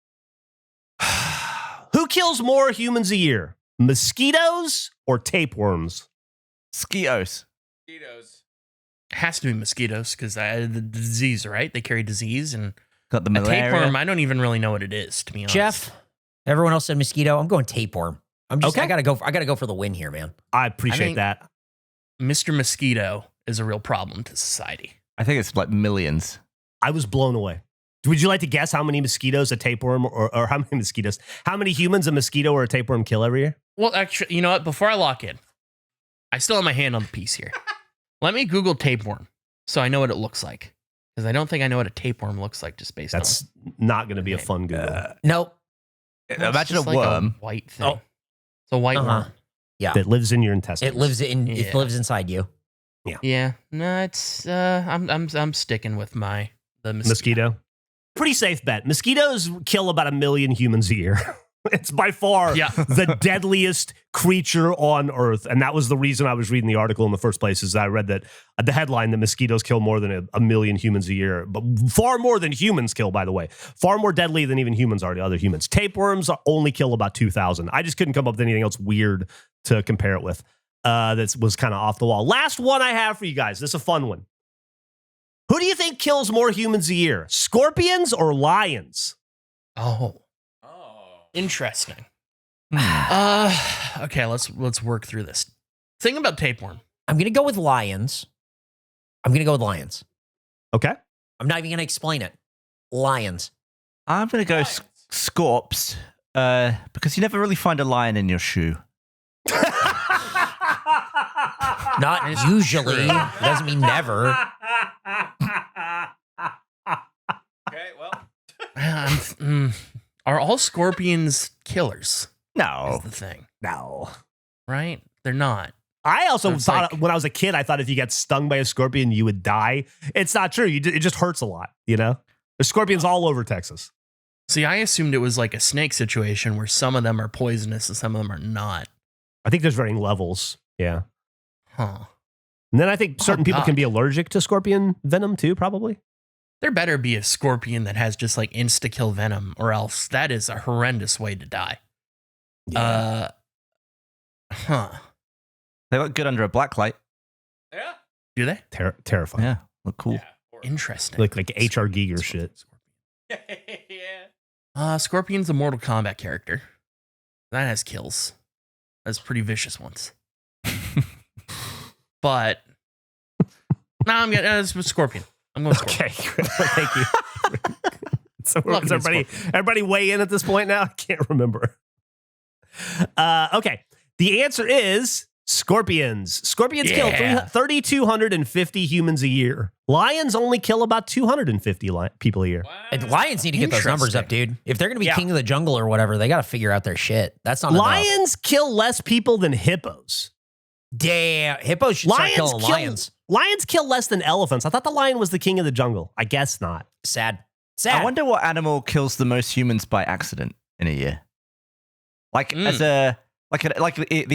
Who kills more humans a year? Mosquitoes or tapeworms? Mosquitoes. Mosquitoes. Has to be mosquitoes because the disease, right? They carry disease, and Got the a malaria. tapeworm, I don't even really know what it is, to be honest. Geoff, everyone else said mosquito. I'm going tapeworm. Okay. I gotta go for the win here, man. I appreciate that. Mr. Mosquito is a real problem to society. I think it's like millions. I was blown away. Would you like to guess how many mosquitoes a tapeworm or how many mosquitoes, how many humans a mosquito or a tapeworm kill every year? Well, actually, you know what? Before I lock in, I still have my hand on the piece here. Let me Google tapeworm so I know what it looks like. Because I don't think I know what a tapeworm looks like just based That's on. not going to be a fun Google. Nope. Well, it's Imagine a just like worm. white thing. Oh. It's a white Uh-huh. worm. Yeah. That lives in your intestines. It lives in. It Yeah. lives inside you. Yeah. No, it's I'm sticking with the Mosquito. Pretty safe bet. Mosquitoes kill about 1 million humans a year. It's by far the deadliest creature on Earth. And that was the reason I was reading the article in the first place, is that I read that the headline that mosquitoes kill more than 1 million humans a year, but far more than humans kill, by the way. Far more deadly than even humans are to other humans. Tapeworms only kill about 2,000. I just couldn't come up with anything else weird to compare it with. That was kind of off the wall. Last one I have for you guys. This is a fun one. Who do you think kills more humans a year? Scorpions or lions? Oh, interesting. Okay, let's work through this. Thing about tapeworm. I'm gonna go with lions. Okay. I'm not even gonna explain it. Lions. I'm going to go scorps because you never really find a lion in your shoe. Not usually. Doesn't mean never. Okay, well. Are all scorpions killers? No. Is the thing, No. right? They're not. I also It's thought like- when I was a kid, I thought if you got stung by a scorpion, you would die. It's not true. It just hurts a lot, you know? There's scorpions all over Texas. See, I assumed it was like a snake situation where some of them are poisonous and some of them are not. I think there's varying levels. Yeah. Huh. And then I think certain people God. can be allergic to scorpion venom too, probably. There better be a scorpion that has just like insta-kill venom, or else that is a horrendous way to die. Huh. They look good under a black light. Yeah. Do they? Terrifying. Yeah. Look cool. Interesting. Like HR Giger shit. Yeah. Scorpion's a Mortal Kombat character. That has kills. That's pretty vicious ones. But no, I'm getting it's Scorpion. I'm going Scorpion. Okay. Thank you. So Lucky is everybody weigh in at this point now? I can't remember. Okay. The answer is scorpions. Scorpions kill 3,250 humans a year. Lions only kill about 250 people a year. And lions need to get those numbers up, dude. If they're gonna be king of the jungle or whatever, they got to figure out their shit. That's not enough. Lions kill less people than hippos. Damn, hippos should start killing lions. Lions kill less than elephants. I thought the lion was the king of the jungle. I guess not. Sad. I wonder what animal kills the most humans by accident in a year. Like the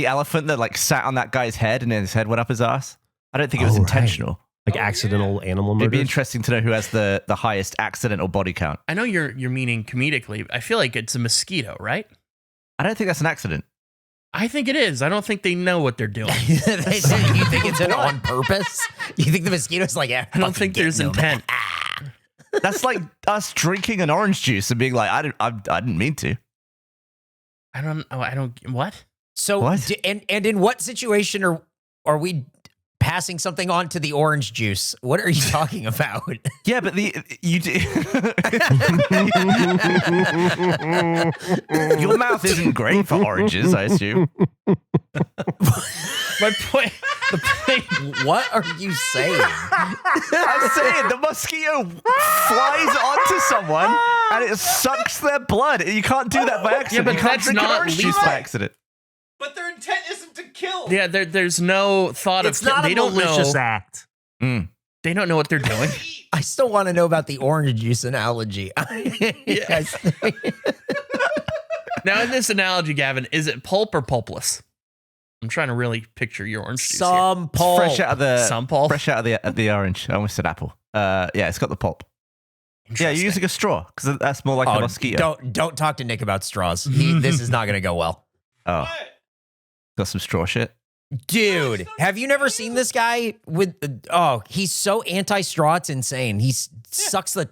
elephant that like sat on that guy's head and his head went up his ass. I don't think it was intentional. Like accidental animal murders. It'd be interesting to know who has the highest accidental body count. I know you're meaning comedically. I feel like it's a mosquito, right? I don't think that's an accident. I think it is. I don't think they know what they're doing. You think it's on purpose? You think the mosquito's like, yeah, I don't think there's intent. That's like us drinking an orange juice and being like, I didn't mean to. I don't. What? So, What? and in what situation are we passing something on to the orange juice. What are you talking about? Yeah, but your mouth isn't great for oranges, I assume. My point. The point. What are you saying? I'm saying the mosquito flies onto someone and it sucks their blood. You can't do that by accident. but you can't that's drink an not orange juice lethal. by accident. But their intent isn't to kill. Yeah, there's no thought It's of. not They a don't malicious know. act. They don't know what they're doing. I still want to know about the orange juice analogy. Yes. Now, in this analogy, Gavin, is it pulp or pulpless? I'm trying to really picture your orange juice Some pulp. Fresh out of the Some pulp? Fresh out of the orange. I almost said apple. Yeah, it's got the pulp. Yeah, you're using a straw because that's more like a mosquito. Don't talk to Nick about straws. This is not going to go well. Oh, got some straw shit. Dude, have you never seen this guy with? He's so anti-straw, it's insane. He sucks the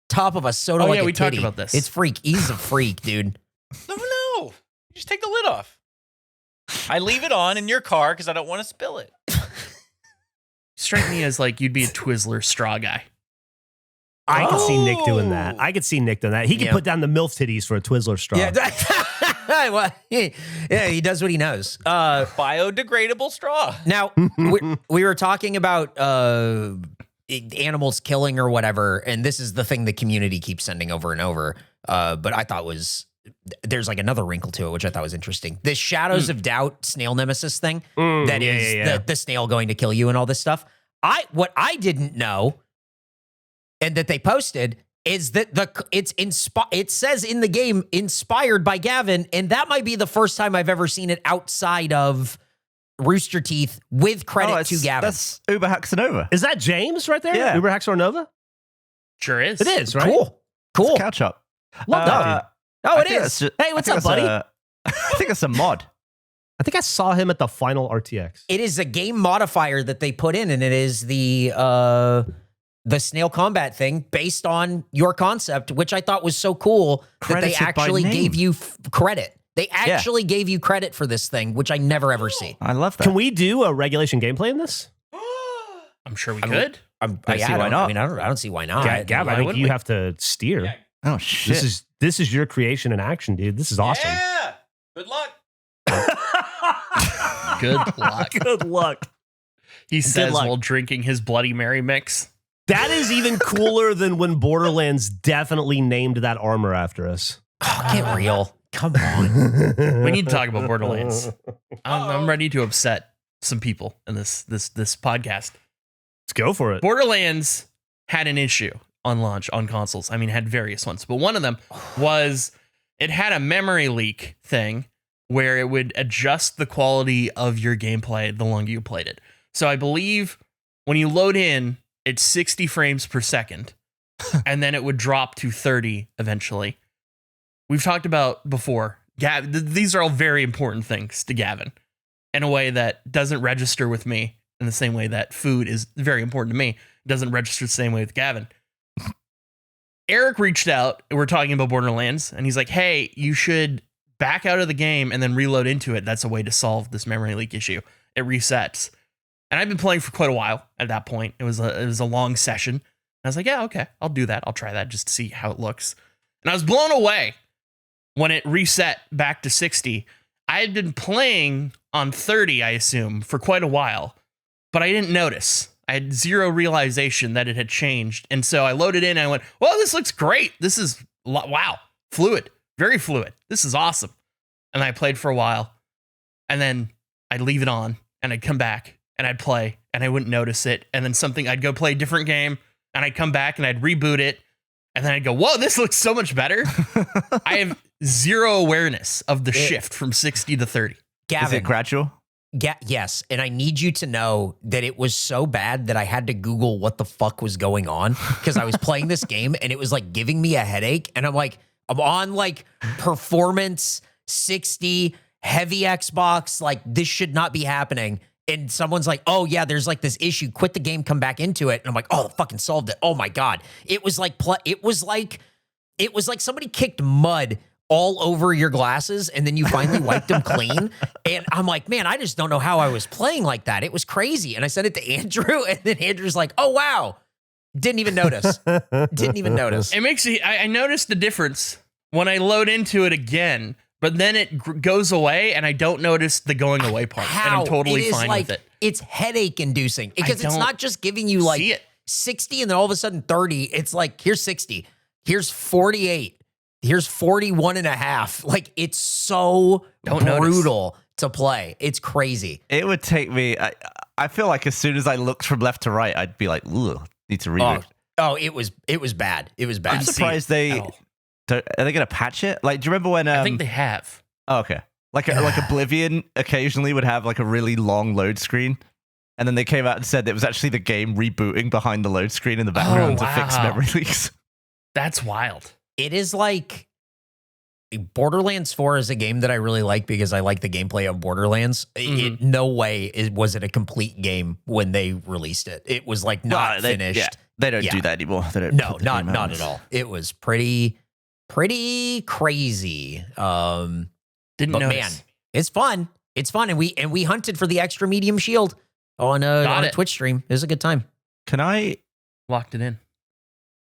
top of a soda Oh, like yeah, a we talked titty. about this. It's freak. He's a freak, dude. No. Just take the lid off. I leave it on in your car because I don't want to spill it. Strike me as like you'd be a Twizzler straw guy. I could see Nick doing that. I could see Nick doing that. He could Yeah. put down the MILF titties for a Twizzler straw. Yeah, well, he does what he knows. Biodegradable straw. Now we were talking about animals killing or whatever, and this is the thing the community keeps sending over and over. But I thought there's like another wrinkle to it, which I thought was interesting. This Shadows of Doubt snail nemesis thing that is the snail going to kill you and all this stuff. What I didn't know, and that they posted, is that it says in the game inspired by Gavin, and that might be the first time I've ever seen it outside of Rooster Teeth with credit to Gavin. That's Uber Haxanova. Is that James right there? Yeah. Uber Haxor Nova? Sure is. It is, right? Cool. Cow chop. Love that dude. Oh, I it think is. that's ju- Hey, what's up, buddy? I think it's a mod. I think I saw him at the final RTX. It is a game modifier that they put in, and it is the snail combat thing based on your concept, which I thought was so cool that they Credited by actually name. gave you credit. They actually gave you credit for this thing, which I never ever see. I love that. Can we do a regulation gameplay in this? I'm sure we could. I see why not. I mean, I don't see why not. Gab, I why think wouldn't you we? have to steer. Oh shit! This is your creation in action, dude. This is awesome. Yeah. Good luck. Good luck. Good luck. He says luck. while drinking his Bloody Mary mix. That is even cooler than when Borderlands definitely named that armor after us. Oh, get real. Come on. We need to talk about Borderlands. I'm ready to upset some people in this podcast. Let's go for it. Borderlands had an issue on launch on consoles. I mean, had various ones, but one of them was it had a memory leak thing where it would adjust the quality of your gameplay the longer you played it. So I believe when you load in, it's 60 frames per second, and then it would drop to 30 eventually. We've talked about before, these are all very important things to Gavin in a way that doesn't register with me in the same way that food is very important to me. It doesn't register the same way with Gavin. Eric reached out, and we're talking about Borderlands, and he's like, hey, you should back out of the game and then reload into it. That's a way to solve this memory leak issue. It resets. And I've been playing for quite a while at that point. It was a long session. And I was like, yeah, okay, I'll do that. I'll try that just to see how it looks. And I was blown away when it reset back to 60. I had been playing on 30, I assume, for quite a while, but I didn't notice. I had zero realization that it had changed. And so I loaded in and I went, well, this looks great. This is, wow, fluid, very fluid. This is awesome. And I played for a while, and then I'd leave it on and I'd come back and I'd play and I wouldn't notice it. And then I'd go play a different game and I'd come back and I'd reboot it. And then I'd go, whoa, this looks so much better. I have zero awareness of the shift from 60 to 30. Gavin, Is it gradual? yes, and I need you to know that it was so bad that I had to Google what the fuck was going on because I was playing this game and it was like giving me a headache. And I'm on like performance 60 heavy Xbox. Like this should not be happening. And someone's like, oh yeah, there's like this issue. Quit the game, come back into it. And I'm like, oh, fucking solved it. Oh my God. It was like somebody kicked mud all over your glasses, and then you finally wiped them clean. And I'm like, man, I just don't know how I was playing like that. It was crazy. And I sent it to Andrew, and then Andrew's like, oh, wow. Didn't even notice. Didn't even notice. It makes me, I noticed the difference when I load into it again, but then it goes away and I don't notice the going away part. How? And I'm totally fine like, with it. It's headache inducing because it's not just giving you like see it. 60 and then all of a sudden 30. It's like, here's 60. Here's 48. Here's 41 and a half. Like, it's so brutal to play. It's crazy. It would take me, I feel like as soon as I looked from left to right, I'd be like, ooh, need to reboot. Oh, it was bad. It was bad. I'm surprised are they going to patch it? Like, do you remember when? I think they have. Oh, okay. Like Oblivion occasionally would have like a really long load screen, and then they came out and said it was actually the game rebooting behind the load screen in the background to fix memory leaks. That's wild. It is like Borderlands 4 is a game that I really like because I like the gameplay of Borderlands. No way was it a complete game when they released it. It was like not finished. They don't do that anymore. They don't. No, not at all. It was pretty crazy. Didn't notice. Man, it's fun. It's fun, and we hunted for the extra medium shield on a Twitch stream. It was a good time. Can I locked it in?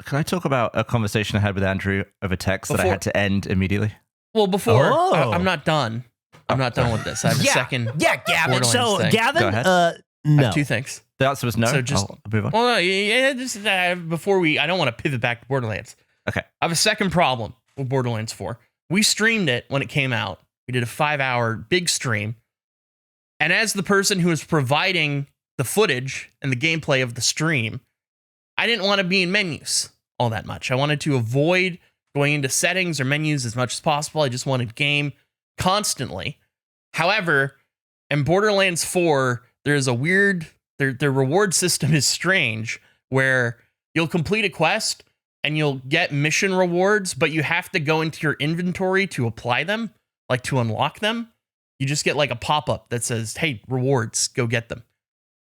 Can I talk about a conversation I had with Andrew over text that I had to end immediately? Well, I'm not done. I'm not done with this. I have a second. Yeah, Gavin. So, Gavin, I no. have two things. The answer was no. So just I'll move on. Well, no, just before I don't want to pivot back to Borderlands. Okay. I have a second problem with Borderlands 4. We streamed it when it came out. We did a 5-hour big stream. And as the person who was providing the footage and the gameplay of the stream, I didn't want to be in menus all that much. I wanted to avoid going into settings or menus as much as possible. I just wanted game constantly. However, in Borderlands 4, there's a weird, their reward system is strange, where you'll complete a quest and you'll get mission rewards, but you have to go into your inventory to apply them, like to unlock them. You just get like a pop-up that says, hey, rewards, go get them.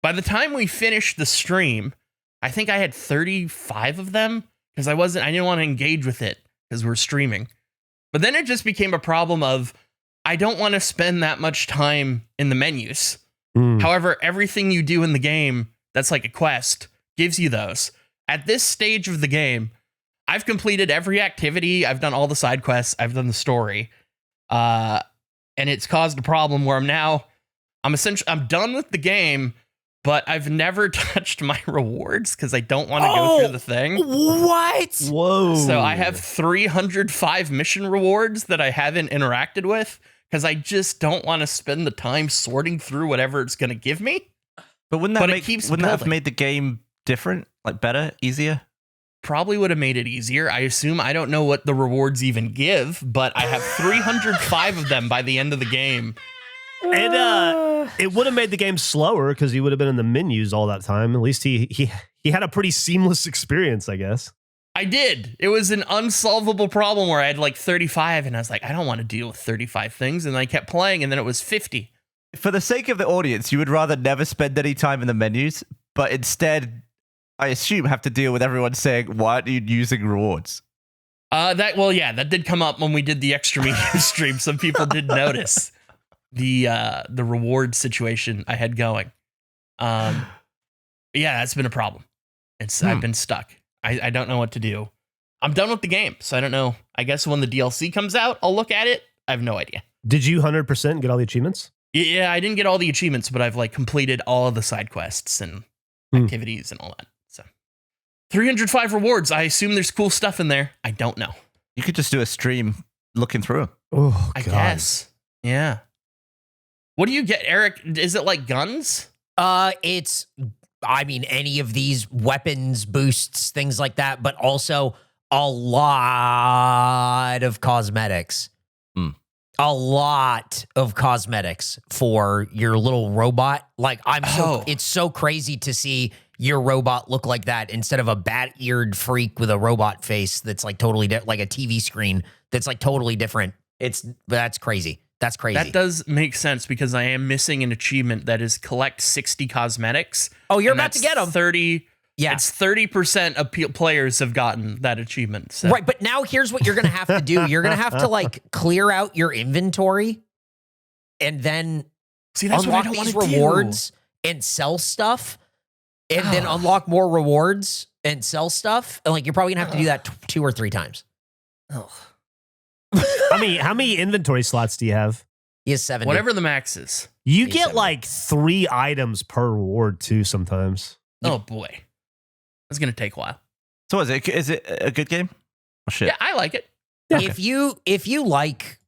By the time we finished the stream, I think I had 35 of them because I didn't want to engage with it because we're streaming. But then it just became a problem of, I don't want to spend that much time in the menus. However, everything you do in the game that's like a quest gives you those. At this stage of the game, I've completed every activity. I've done all the side quests. I've done the story. And it's caused a problem where I'm done with the game, but I've never touched my rewards because I don't want to go through the thing. What? Whoa. So I have 305 mission rewards that I haven't interacted with because I just don't want to spend the time sorting through whatever it's going to give me. But wouldn't that have made the game different? Like better, easier? Probably would have made it easier. I assume. I don't know what the rewards even give, but I have 305 of them by the end of the game. And it would have made the game slower because he would have been in the menus all that time. At least he had a pretty seamless experience, I guess. I did. It was an unsolvable problem where I had like 35 and I was like, I don't want to deal with 35 things. And I kept playing and then it was 50. For the sake of the audience, you would rather never spend any time in the menus, but instead, I assume, have to deal with everyone saying, why are you using rewards? That did come up when we did the extra medium stream. Some people did notice the reward situation I had going. Yeah, that's been a problem. I've been stuck. I don't know what to do. I'm done with the game, so I don't know. I guess when the DLC comes out, I'll look at it. I have no idea. Did you 100% get all the achievements? Yeah, I didn't get all the achievements, but I've like completed all of the side quests and activities and all that. So 305 rewards. I assume there's cool stuff in there. I don't know. You could just do a stream looking through them. Oh, I guess. Yeah. What do you get, Eric? Is it like guns? Any of these weapons, boosts, things like that, but also a lot of cosmetics. A lot of cosmetics for your little robot. Like, it's so crazy to see your robot look like that instead of a bat-eared freak with a robot face that's like totally like a TV screen that's like totally different. That's crazy. That's crazy. That does make sense because I am missing an achievement that is collect 60 cosmetics. Oh, you're about to get them. 30 Yeah. It's 30% of players have gotten that achievement. So. Right, but now here's what you're going to have to do. You're going to have to like clear out your inventory and then That's unlock what I don't these wanna rewards and sell stuff and then unlock more rewards and sell stuff. And like you're probably going to have to do that 2 or 3 times. How many inventory slots do you have? He has 7. Whatever the max is. You He's get 70. like 3 items per reward too sometimes. Oh boy, it's gonna take a while. So is it a good game? Oh, shit. Yeah, I like it. If you like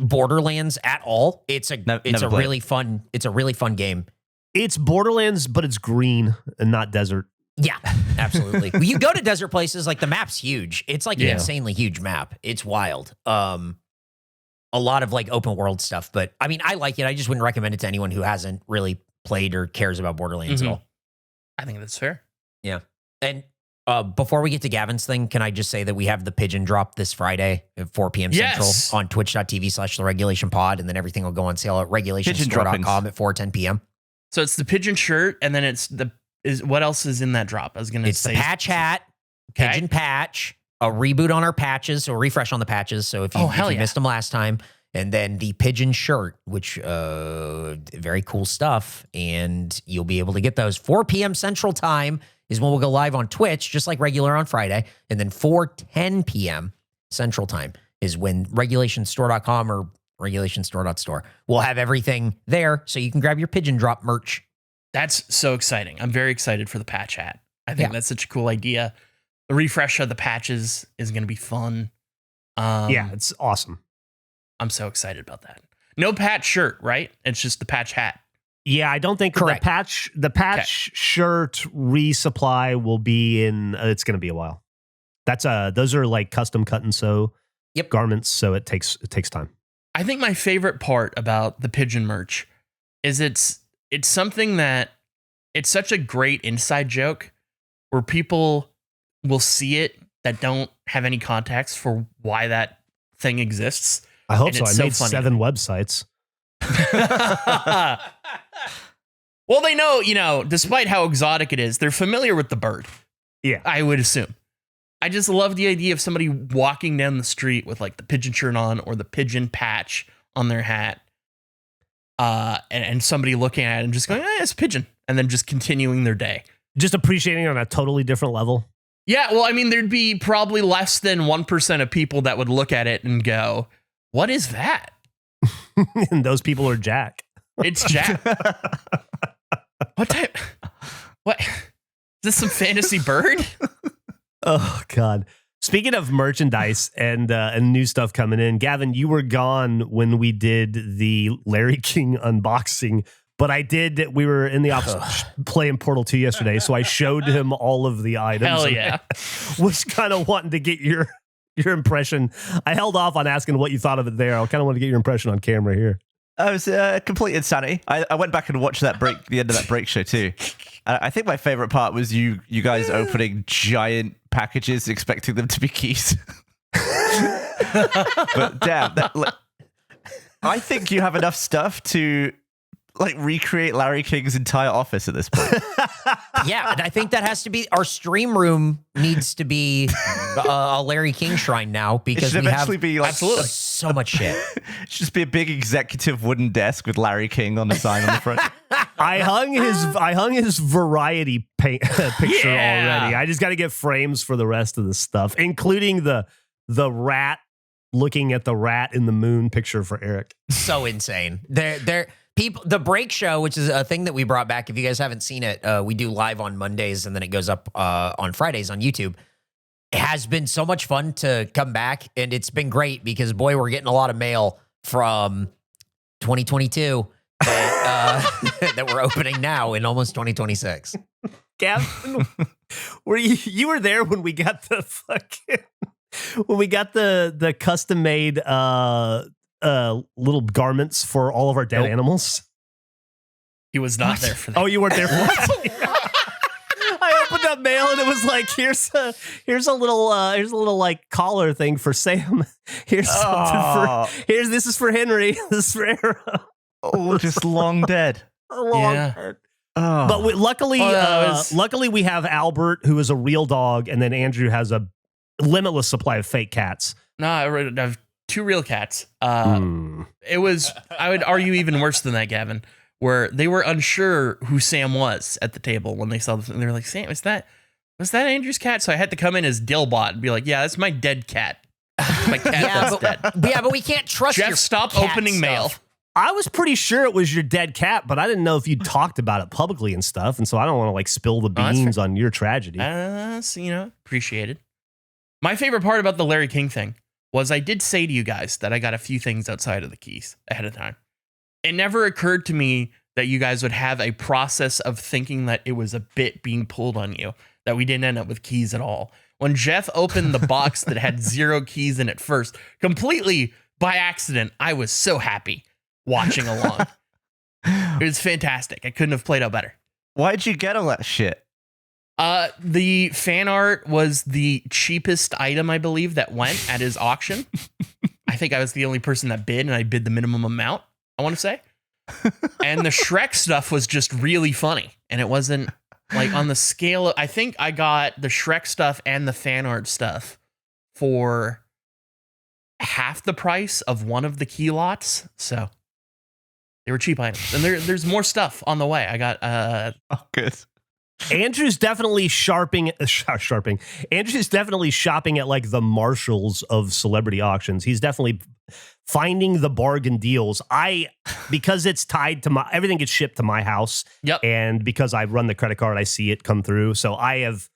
Borderlands at all, it's a Never played it. really fun game. It's Borderlands, but it's green and not desert. Yeah, absolutely. You go to desert places, like the map's huge. It's like an Yeah. insanely huge map. It's wild. A lot of like open world stuff, but I mean, I like it. I just wouldn't recommend it to anyone who hasn't really played or cares about Borderlands at all. I think that's fair. Yeah. And before we get to Gavin's thing, can I just say that we have the Pigeon drop this Friday at 4 p.m. Yes. Central on twitch.tv/theregulationpod, and then everything will go on sale at regulationstore.com at 4:10 p.m. So it's the Pigeon shirt, and then it's what else is in that drop? I was gonna It's say the patch hat, Okay. Pigeon patch, a reboot on our patches, so a refresh on the patches. So if you, missed them last time, and then the Pigeon shirt, which very cool stuff, and you'll be able to get those 4 p.m. Central Time is when we'll go live on Twitch, just like regular on Friday, and then 4:10 p.m. Central Time is when regulationstore.com or regulationstore.store will have everything there, so you can grab your Pigeon drop merch. That's so exciting. I'm very excited for the patch hat. I think that's such a cool idea. The refresh of the patches is going to be fun. Yeah, it's awesome. I'm so excited about that. No patch shirt, right? It's just the patch hat. Yeah, I don't think Correct. the patch shirt resupply will be in. It's going to be a while. Those are like custom cut and sew garments, so it takes time. I think my favorite part about the Pigeon merch is it's something that it's such a great inside joke where people will see it that don't have any context for why that thing exists. I hope And so. I it's so made funny. 7 websites. Well, they know, despite how exotic it is, they're familiar with the bird. Yeah. I would assume. I just love the idea of somebody walking down the street with like the pigeon shirt on or the pigeon patch on their hat. And somebody looking at it and just going, it's a pigeon. And then just continuing their day. Just appreciating it on a totally different level. Yeah, well, I mean, there'd be probably less than 1% of people that would look at it and go, what is that? And those people are Jack. It's Jack. What type? What? Is this some fantasy bird? Oh, God. Speaking of merchandise and new stuff coming in, Gavin, you were gone when we did the Larry King unboxing, but we were in the office playing Portal 2 yesterday, so I showed him all of the items. Hell yeah. Was kind of wanting to get your impression. I held off on asking what you thought of it there. I kind of want to get your impression on camera here. I was complete insanity. I went back and watched the end of that break show too. I think my favorite part was you guys opening giant packages, expecting them to be keys. But damn, I think you have enough stuff to like recreate Larry King's entire office at this point. Yeah, and I think that has to be our stream room needs to be a Larry King shrine now because should we eventually have be like so much shit. It should just be a big executive wooden desk with Larry King on the sign on the front. I hung his variety picture already. I just got to get frames for the rest of the stuff, including the rat looking at the rat in the moon picture for Eric. So insane. People, the break show, which is a thing that we brought back. If you guys haven't seen it, we do live on Mondays and then it goes up on Fridays on YouTube. It has been so much fun to come back, and it's been great because boy, we're getting a lot of mail from 2022 that we're opening now in almost 2026. Gavin, you were there when we got the the custom made little garments for all of our dead animals? He was not there for that. Oh, you weren't there for that? I opened up mail and it was like, here's a little like collar thing for Sam. Here's this is for Henry. This is for Arrow. Oh, just long dead. Dead. Oh. But luckily, luckily we have Albert, who is a real dog, and then Andrew has a limitless supply of fake cats. No, I have 2 real cats. It was, I would argue, even worse than that, Gavin, where they were unsure who Sam was at the table when they saw this, and they were like, "Sam, was that Andrew's cat?" So I had to come in as Dillbot and be like, "Yeah, that's my dead cat. My cat that's dead." But we can't trust Jeff, your stop cat opening stuff. mail. I was pretty sure it was your dead cat, but I didn't know if you talked about it publicly and stuff, and so I don't want to like spill the that's beans on your tragedy. So, appreciated. My favorite part about the Larry King thing was I did say to you guys that I got a few things outside of the keys ahead of time. It never occurred to me that you guys would have a process of thinking that it was a bit being pulled on you, that we didn't end up with keys at all. When Jeff opened the box that had 0 keys in it first, completely by accident, I was so happy watching along. It was fantastic. I couldn't have played out better. Why'd you get all that shit? The fan art was the cheapest item, I believe, that went at his auction. I think I was the only person that bid, and I bid the minimum amount, I want to say. And the Shrek stuff was just really funny. And it wasn't like on the scale of, I think I got the Shrek stuff and the fan art stuff for half the price of one of the key lots. So they were cheap items. And there's more stuff on the way. I got Oh, good. Andrew's definitely sharping. Andrew's definitely shopping at like the Marshalls of celebrity auctions. He's definitely finding the bargain deals. Because it's tied to everything gets shipped to my house. Yep. And because I run the credit card, I see it come through. So I have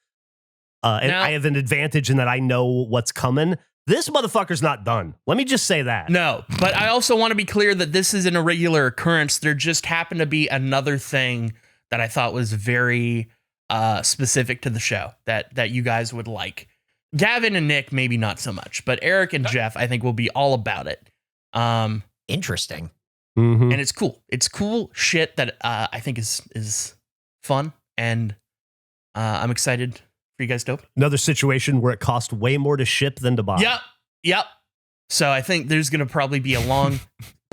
I have an advantage in that I know what's coming. This motherfucker's not done. Let me just say that. No, but I also want to be clear that this is an irregular occurrence. There just happened to be another thing that I thought was very specific to the show that you guys would like. Gavin and Nick, maybe not so much, but Eric and Jeff, I think, will be all about it. Interesting. Mm-hmm. And it's cool. It's cool shit that I think is fun, and I'm excited for you guys to open. Another situation where it cost way more to ship than to buy. Yep. So I think there's going to probably be a long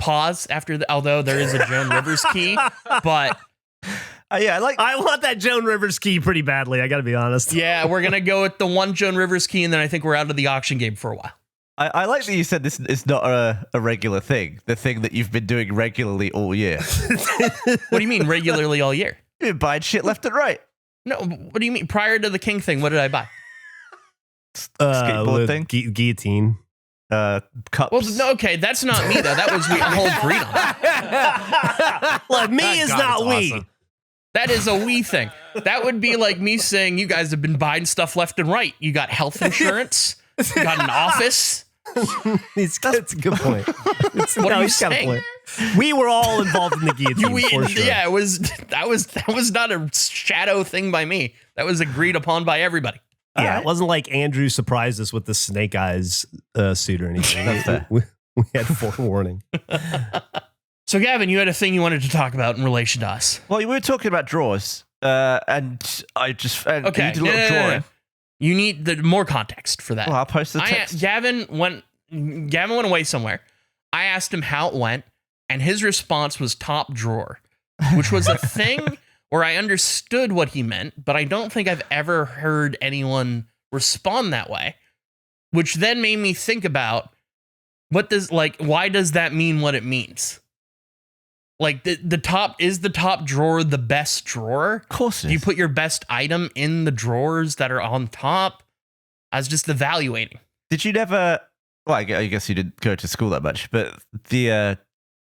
pause after although there is a Joan Rivers key, but Yeah, I want that Joan Rivers key pretty badly. I got to be honest. yeah, we're going to go with the one Joan Rivers key, and then I think we're out of the auction game for a while. I like that you said this is not a regular thing, the thing that you've been doing regularly all year. What do you mean regularly all year? You've been buying shit left and right. No, what do you mean? Prior to the King thing, what did I buy? Skateboard thing? Guillotine. Cups. Well, no, okay, that's not me, though. That was we all agreed on. Like, me is not we. awesome. That is a we thing. That would be like me saying you guys have been buying stuff left and right. You got health insurance. You got an office. That's a good point. What are you saying? We were all involved in the guillotine. For sure. Yeah, that was not a shadow thing by me. That was agreed upon by everybody. Yeah, it wasn't like Andrew surprised us with the Snake Eyes suit or anything. That's fair. we had forewarning. So, Gavin, you had a thing you wanted to talk about in relation to us. Well, we were talking about drawers, and I just Okay, you did a little drawing. You need the more context for that. Well, I'll post the text. Gavin went away somewhere. I asked him how it went, and his response was top drawer, which was a thing where I understood what he meant, but I don't think I've ever heard anyone respond that way, which then made me think about why does that mean what it means? Like the top drawer the best drawer? Of course it Do you is. put your best item in the drawers that are on top? I was just evaluating. Did you never? Well, I guess you didn't go to school that much, but the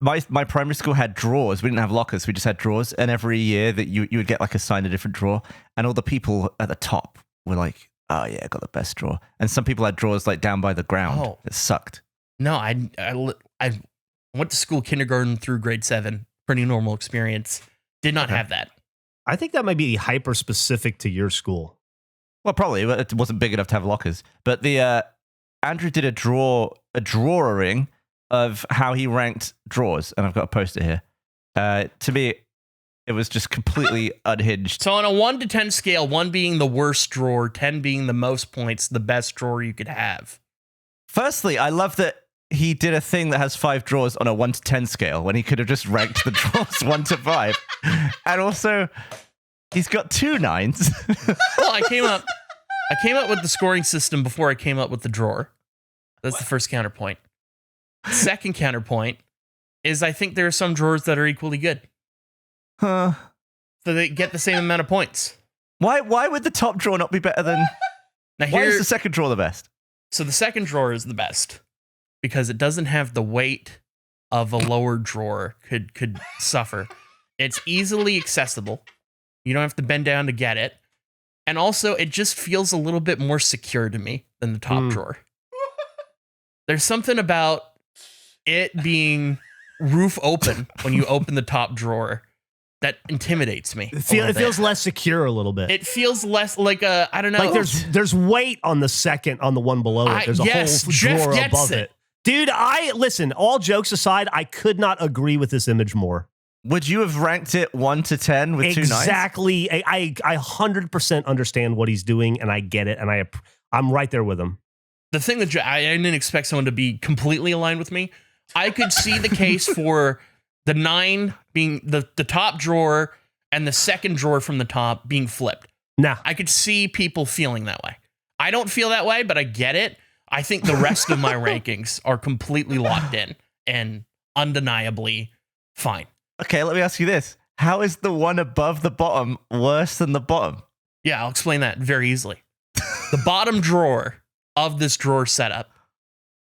my primary school had drawers. We didn't have lockers. We just had drawers, and every year that you would get like assigned a different drawer, and all the people at the top were like, "Oh yeah, I got the best drawer," and some people had drawers like down by the ground. Oh. It sucked. No, I went to school kindergarten through grade 7. Pretty normal experience. Did not have that. I think that might be hyper specific to your school. Well, probably it wasn't big enough to have lockers. But the Andrew did a drawing of how he ranked drawers, and I've got a poster here. To me, it was just completely unhinged. So on a 1 to 10 scale, 1 being the worst drawer, 10 being the most points, the best drawer you could have. Firstly, I love that he did a thing that has 5 drawers on a 1 to 10 scale when he could have just ranked the drawers 1 to 5. And also, he's got 2 9s. Well, I came up with the scoring system before I came up with the drawer. That's the first counterpoint. Second counterpoint is I think there are some drawers that are equally good. Huh. So they get the same amount of points. Why would the top drawer not be better than... Now Why is the second drawer the best? So the second drawer is the best because it doesn't have the weight of a lower drawer could suffer. It's easily accessible. You don't have to bend down to get it. And also, it just feels a little bit more secure to me than the top drawer. There's something about it being roof open when you open the top drawer that intimidates me. It feels less secure a little bit. It feels less like I don't know. Like there's weight on the one below it. There's a whole Geoff drawer gets above it. Dude, listen, all jokes aside, I could not agree with this image more. Would you have ranked it 1 to 10 with 2 9s? Exactly. I 100% understand what he's doing, and I get it, and I'm right there with him. The thing that I didn't expect someone to be completely aligned with me. I could see the case for the 9 being the top drawer and the second drawer from the top being flipped. Nah. I could see people feeling that way. I don't feel that way, but I get it. I think the rest of my rankings are completely locked in and undeniably fine. Okay, let me ask you this. How is the one above the bottom worse than the bottom? Yeah, I'll explain that very easily. The bottom drawer of this drawer setup,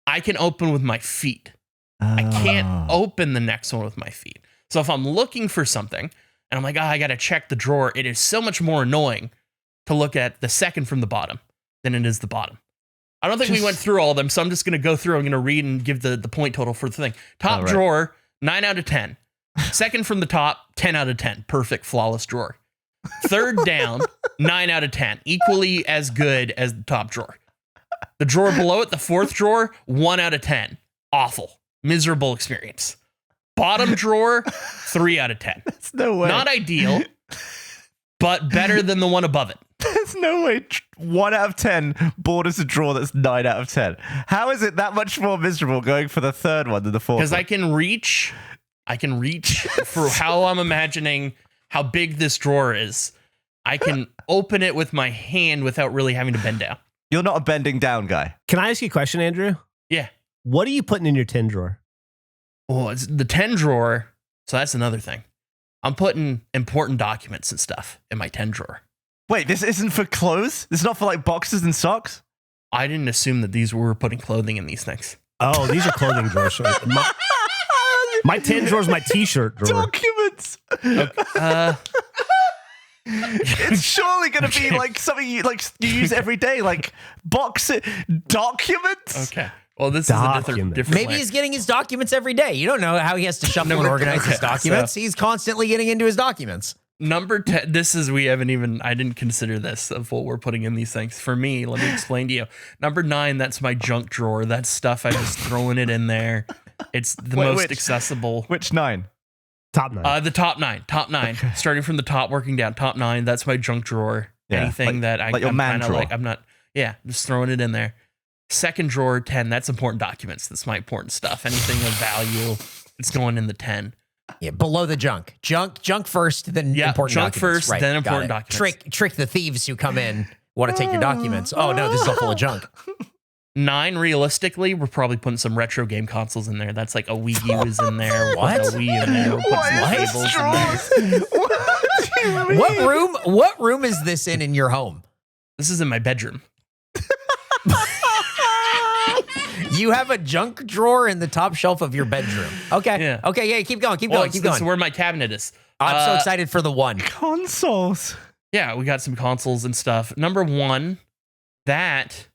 I can open with my feet. I can't open the next one with my feet. So if I'm looking for something and I'm like, I got to check the drawer, it is so much more annoying to look at the second from the bottom than it is the bottom. I don't think we went through all of them, so I'm just going to go through. I'm going to read and give the point total for the thing. Top drawer, 9 out of 10. Second from the top, 10 out of 10. Perfect, flawless drawer. Third down, 9 out of 10. Equally as good as the top drawer. The drawer below it, the fourth drawer, 1 out of 10. Awful. Miserable experience. Bottom drawer, 3 out of 10. There's no way. Not ideal, but better than the one above it. There's no way 1 out of 10 borders a drawer that's 9 out of 10. How is it that much more miserable going for the third one than the fourth one? Because I can reach for how I'm imagining how big this drawer is. I can open it with my hand without really having to bend down. You're not a bending down guy. Can I ask you a question, Andrew? Yeah. What are you putting in your 10 drawer? Oh, it's the 10 drawer. So that's another thing. I'm putting important documents and stuff in my 10 drawer. Wait, this isn't for clothes? This is not for like boxes and socks? I didn't assume that we were putting clothing in these things. Oh, these are clothing drawers. My 10 drawer is my t-shirt drawer. Documents. Okay. It's surely going to be like something you use every day, like documents. Okay. Well, this is a different Maybe way. he's getting his documents every day. You don't know how he has to shuffle and organize his documents. He's constantly getting into his documents. Number 10, I didn't consider this of what we're putting in these things. For me, let me explain to you. Number 9, that's my junk drawer. That's stuff I'm just throwing it in there. It's the most accessible. Which 9? Top 9. The top 9. Top 9. Okay. Starting from the top, working down. Top 9, that's my junk drawer. Yeah, anything that I'm kind of like, I'm not, just throwing it in there. Second drawer, 10, that's important documents. That's my important stuff. Anything of value, it's going in the 10. Yeah, below the junk. Junk first, then important junk documents. First, then important documents. Trick the thieves who come in, want to take your documents. Oh no, this is all full of junk. 9, realistically, we're probably putting some retro game consoles in there. That's like a Wii U is in there. What? A Wii in there. We're putting some cables in there. What room is this in your home? This is in my bedroom. You have a junk drawer in the top shelf of your bedroom. Okay. Yeah. Okay. Yeah. Keep going. Keep going. This is where my cabinet is. I'm so excited for the one. Consoles. Yeah, we got some consoles and stuff. Number 1, that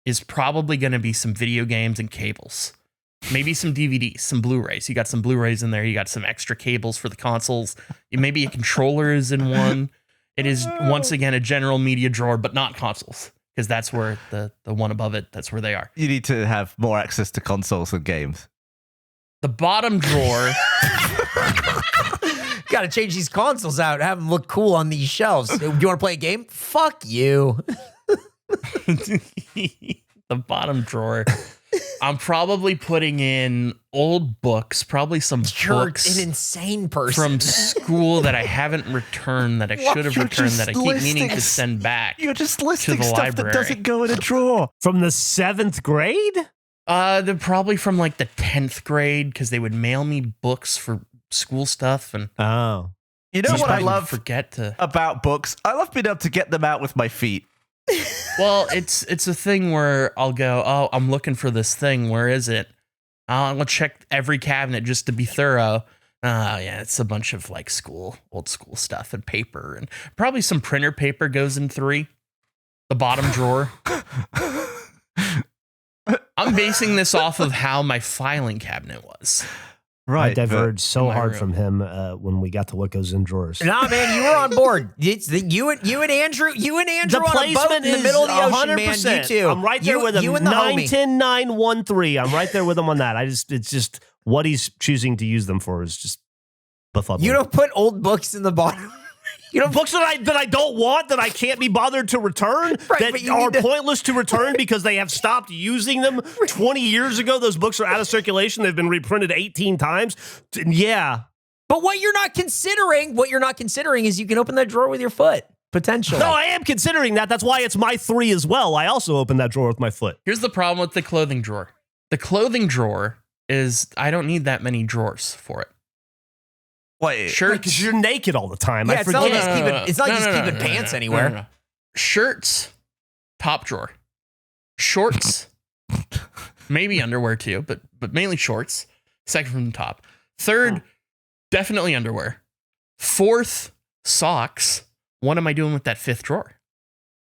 is probably going to be some video games and cables. Maybe some DVDs, some Blu-rays. You got some Blu-rays in there. You got some extra cables for the consoles. Maybe a controller is in one. It is, once again, a general media drawer, but not consoles. Because that's where the one above it, that's where they are. You need to have more access to consoles and games. The bottom drawer. Got to change these consoles out, have them look cool on these shelves. Do you want to play a game? Fuck you. The bottom drawer I'm probably putting in old books, probably some You're books an insane person. from school that I haven't returned, that I should have You're returned, just that I keep meaning to send back. You're just listing the stuff library. that doesn't go in a drawer. From the 7th grade? They're probably from like the 10th grade because they would mail me books for school stuff. And Oh. You know what I love forget to. about books? I love being able to get them out with my feet. Well, it's a thing where I'll go, oh, I'm looking for this thing. Where is it? I'll check every cabinet just to be thorough. Yeah, it's a bunch of like old school stuff and paper, and probably some printer paper goes in 3. The bottom drawer. I'm basing this off of how my filing cabinet was. I diverged so in my hard room. from him when we got to what goes in drawers. Nah, man, you were on board. It's you and Andrew on a boat in the middle of the ocean, man. You two. I'm right there with him. You and the homie. 910-913. I'm right there with him on that. It's just what he's choosing to use them for is just befuddling. You don't put old books in the bottom. You don't books that I don't want, that I can't be bothered to return, Right, that but you are need to- pointless to return because they have stopped using them 20 years ago. Those books are out of circulation. They've been reprinted 18 times. Yeah. But what you're not considering is you can open that drawer with your foot. Potentially. No, I am considering that. That's why it's my 3 as well. I also opened that drawer with my foot. Here's the problem with the clothing drawer. The clothing drawer is, I don't need that many drawers for it. Wait, Shirts. Because you're naked all the time. Yeah, I it's not forget. like it's not just keeping pants anywhere. No. Shirts, top drawer. Shorts, maybe underwear too, but mainly shorts. Second from the top. Third, definitely underwear. 4th, socks. What am I doing with that 5th drawer?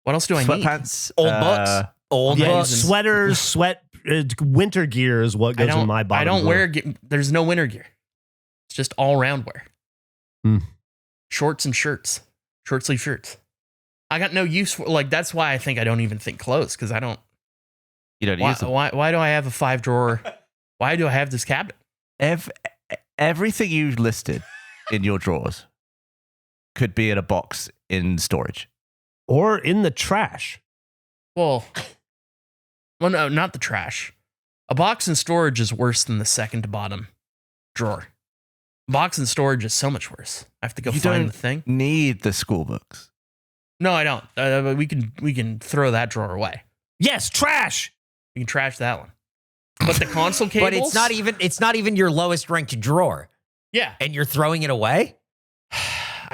What else do I need? sweatpants, Old books. Old Yeah, books. sweaters, winter gear is what goes in my bottom I don't drawer. wear. There's no winter gear. It's just all round wear. Shorts and shirts, short sleeve shirts. I got no use for that's why I think I don't even think clothes because I don't. You don't Why, use them. why do I have a 5 drawer? Why do I have this cabinet? Everything you've listed in your drawers could be in a box in storage. Or in the trash. Well, no, not the trash. A box in storage is worse than the second to bottom drawer. A box in storage is so much worse. I have to go You find don't the thing. Need the school books. No, I don't. But we can throw that drawer away. Yes, trash. We can trash that one. But the console cables. But it's not even your lowest ranked drawer. Yeah. And you're throwing it away?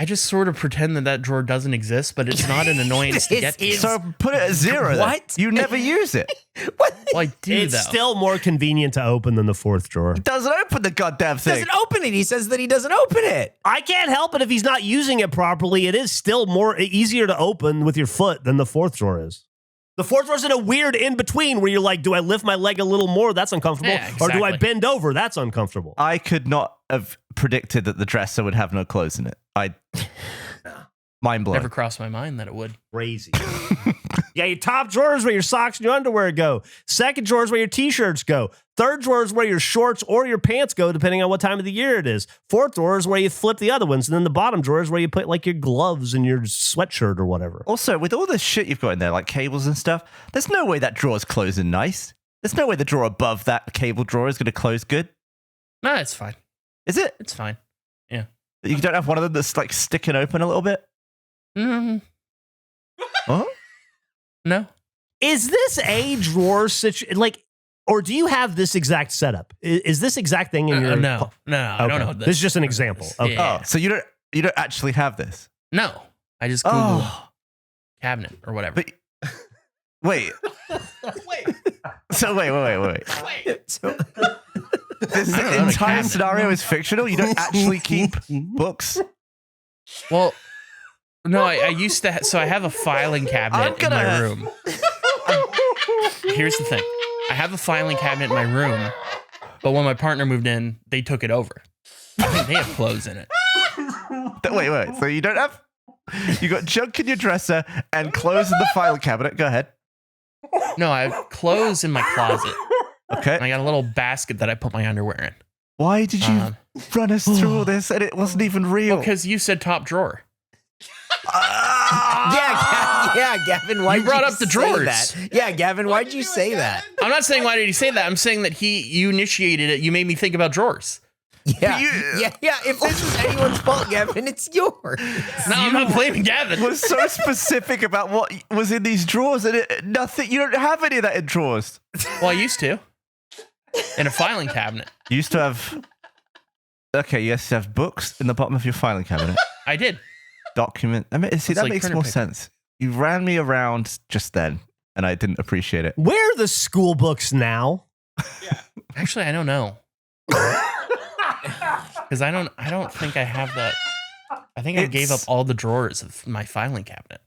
I just sort of pretend that drawer doesn't exist, but it's not an annoyance to get to. So put it at 0. then. What? You never use it. What? Well, I do, It's though. still more convenient to open than the 4th drawer. It doesn't open the goddamn thing. Doesn't open it. He says that he doesn't open it. I can't help it if he's not using it properly. It is still easier to open with your foot than the 4th drawer is. The 4th drawer's in a weird in-between where you're like, do I lift my leg a little more? That's uncomfortable. Yeah, Or do I exactly. bend over? That's uncomfortable. I could not have predicted that the dresser would have no clothes in it. Mind blown. Never crossed my mind that it would. Crazy. Yeah, your top drawer is where your socks and your underwear go. Second drawer is where your t-shirts go. Third drawer is where your shorts or your pants go, depending on what time of the year it is. 4th drawer is where you flip the other ones. And then the bottom drawer is where you put like your gloves and your sweatshirt or whatever. Also, with all the shit you've got in there, like cables and stuff, there's no way that drawer's closing nice. There's no way the drawer above that cable drawer is going to close good. No, it's fine. Is it? It's fine. You don't have one of them that's like sticking open a little bit? Mm, Huh? no. Is this a drawer like, or do you have this exact setup? Is this exact thing in your... No. I don't Okay. know. This is just an example. Okay. Yeah. Oh, so you don't actually have this? No. I just Googled Oh, cabinet or whatever. but wait. So wait. So, This I don't know, entire cabinet. scenario is fictional. You don't actually keep books. Well, no, I used to. So I have a filing cabinet in my room. Here's the thing: I have a filing cabinet in my room, but when my partner moved in, they took it over. They have clothes in it. Wait. So you don't have. You got junk in your dresser and clothes in the filing cabinet. Go ahead. No, I have clothes in my closet. And Okay. I got a little basket that I put my underwear in. Why did you run us through all this and it wasn't even real? Because you said top drawer. Gavin, why You brought up the say drawers. that? Yeah, Gavin, why'd you say that? I'm not saying why did he say that. I'm saying that you initiated it. You made me think about drawers. Yeah. If this is anyone's fault, Gavin, it's yours. No, I'm not blaming Gavin. Was so specific about what was in these drawers, and nothing. You don't have any of that in drawers. Well, I used to. In a filing cabinet. You used to have. Okay, you used to have books in the bottom of your filing cabinet. I did. Document. I mean, see, It's that like makes printer more paper. sense. You ran me around just then, and I didn't appreciate it. Where are the school books now? Actually, I don't know. Because I don't think I have that. I think I gave up all the drawers of my filing cabinet.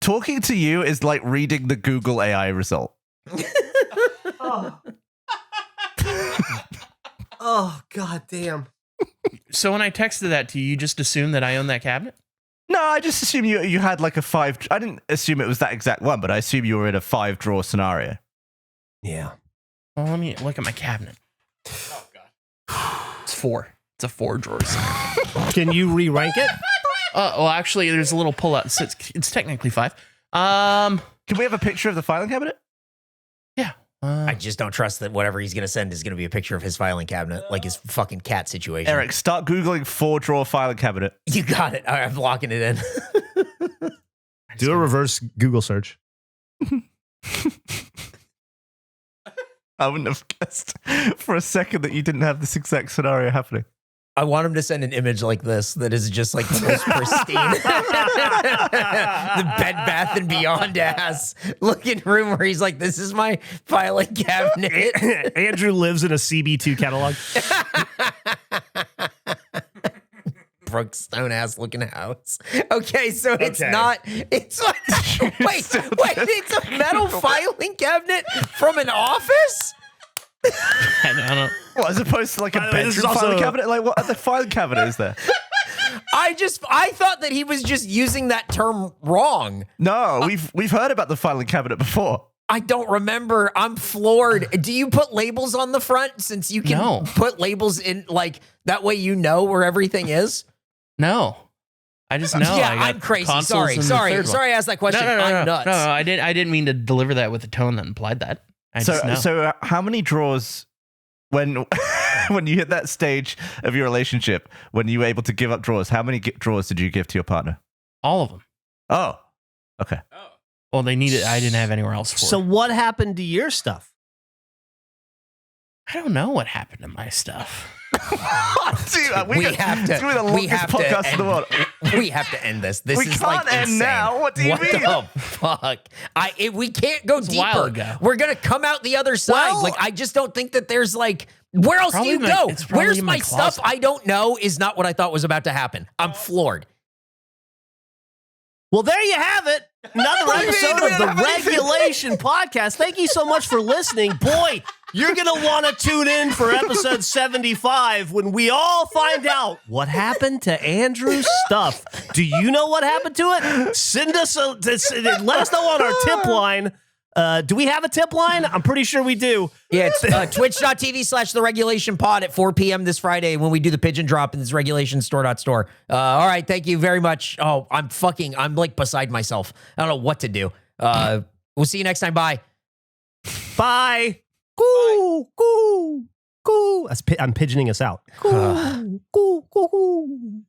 Talking to you is like reading the Google AI result. Oh, god damn. So when I texted that to you, you just assumed that I own that cabinet? No, I just assumed you had like a 5. I didn't assume it was that exact one, but I assume you were in a 5-drawer scenario. Yeah. Well, let me look at my cabinet. Oh, God. It's 4. It's a 4-drawer scenario. Can you re-rank it? Well, actually, there's a little pull-out. So it's technically 5. Can we have a picture of the filing cabinet? Yeah. I just don't trust that whatever he's going to send is going to be a picture of his filing cabinet, like his fucking cat situation. Eric, start Googling 4-drawer filing cabinet. You got it. All right, I'm locking it in. Do a reverse Google search. I wouldn't have guessed for a second that you didn't have this exact scenario happening. I want him to send an image like this that is just like the most pristine. The Bed Bath and Beyond ass looking room where he's like, this is my filing cabinet. Andrew lives in a CB2 catalog. Brookstone ass looking house. Okay, so it's Okay. not, it's like, wait, it's a metal filing cabinet from an office? I don't. Well, as opposed to like a By the way, this bedroom is also- filing cabinet? Like, what other filing cabinet is there? I thought that he was just using that term wrong. No, we've heard about the filing cabinet before. I don't remember. I'm floored. Do you put labels on the front since you can No. put labels in, like, that way you know where everything is? No. I just know. Yeah, I got I'm crazy. consoles Sorry. in the third one. I asked that question. No, I'm nuts. No, I didn't mean to deliver that with a tone that implied that. I just know. So how many drawers when when you hit that stage of your relationship, when you were able to give up drawers, how many drawers did you give to your partner? All of them. Oh, okay. Well, they needed. I didn't have anywhere else for So it. what happened to your stuff? I don't know what happened to my stuff. Dude, We have to. It's gonna be the we longest have podcast to in the world. We have to end this. This We is can't like end insane. now. What do you mean? What the fuck? We can't go a while deeper. ago. We're gonna come out the other side. Well- like I just don't think that there's like. Where else Probably do you my- go? it's probably Where's in my my stuff? closet. I don't know. Is not what I thought was about to happen. I'm floored. Well, there you have it. Another What do you mean? episode We of don't the have anything. Regulation Podcast. Thank you so much for listening. Boy, you're going to want to tune in for episode 75 when we all find out what happened to Andrew's stuff. Do you know what happened to it? Send us let us know on our tip line. Do we have a tip line? I'm pretty sure we do. Yeah, it's twitch.tv/the regulation pod at 4 p.m. this Friday when we do the pigeon drop in this regulation store.store. All right, thank you very much. Oh, I'm like beside myself. I don't know what to do. We'll see you next time. Bye. Bye. Goo, goo, goo. I'm pigeoning us out. Goo, goo, goo, goo.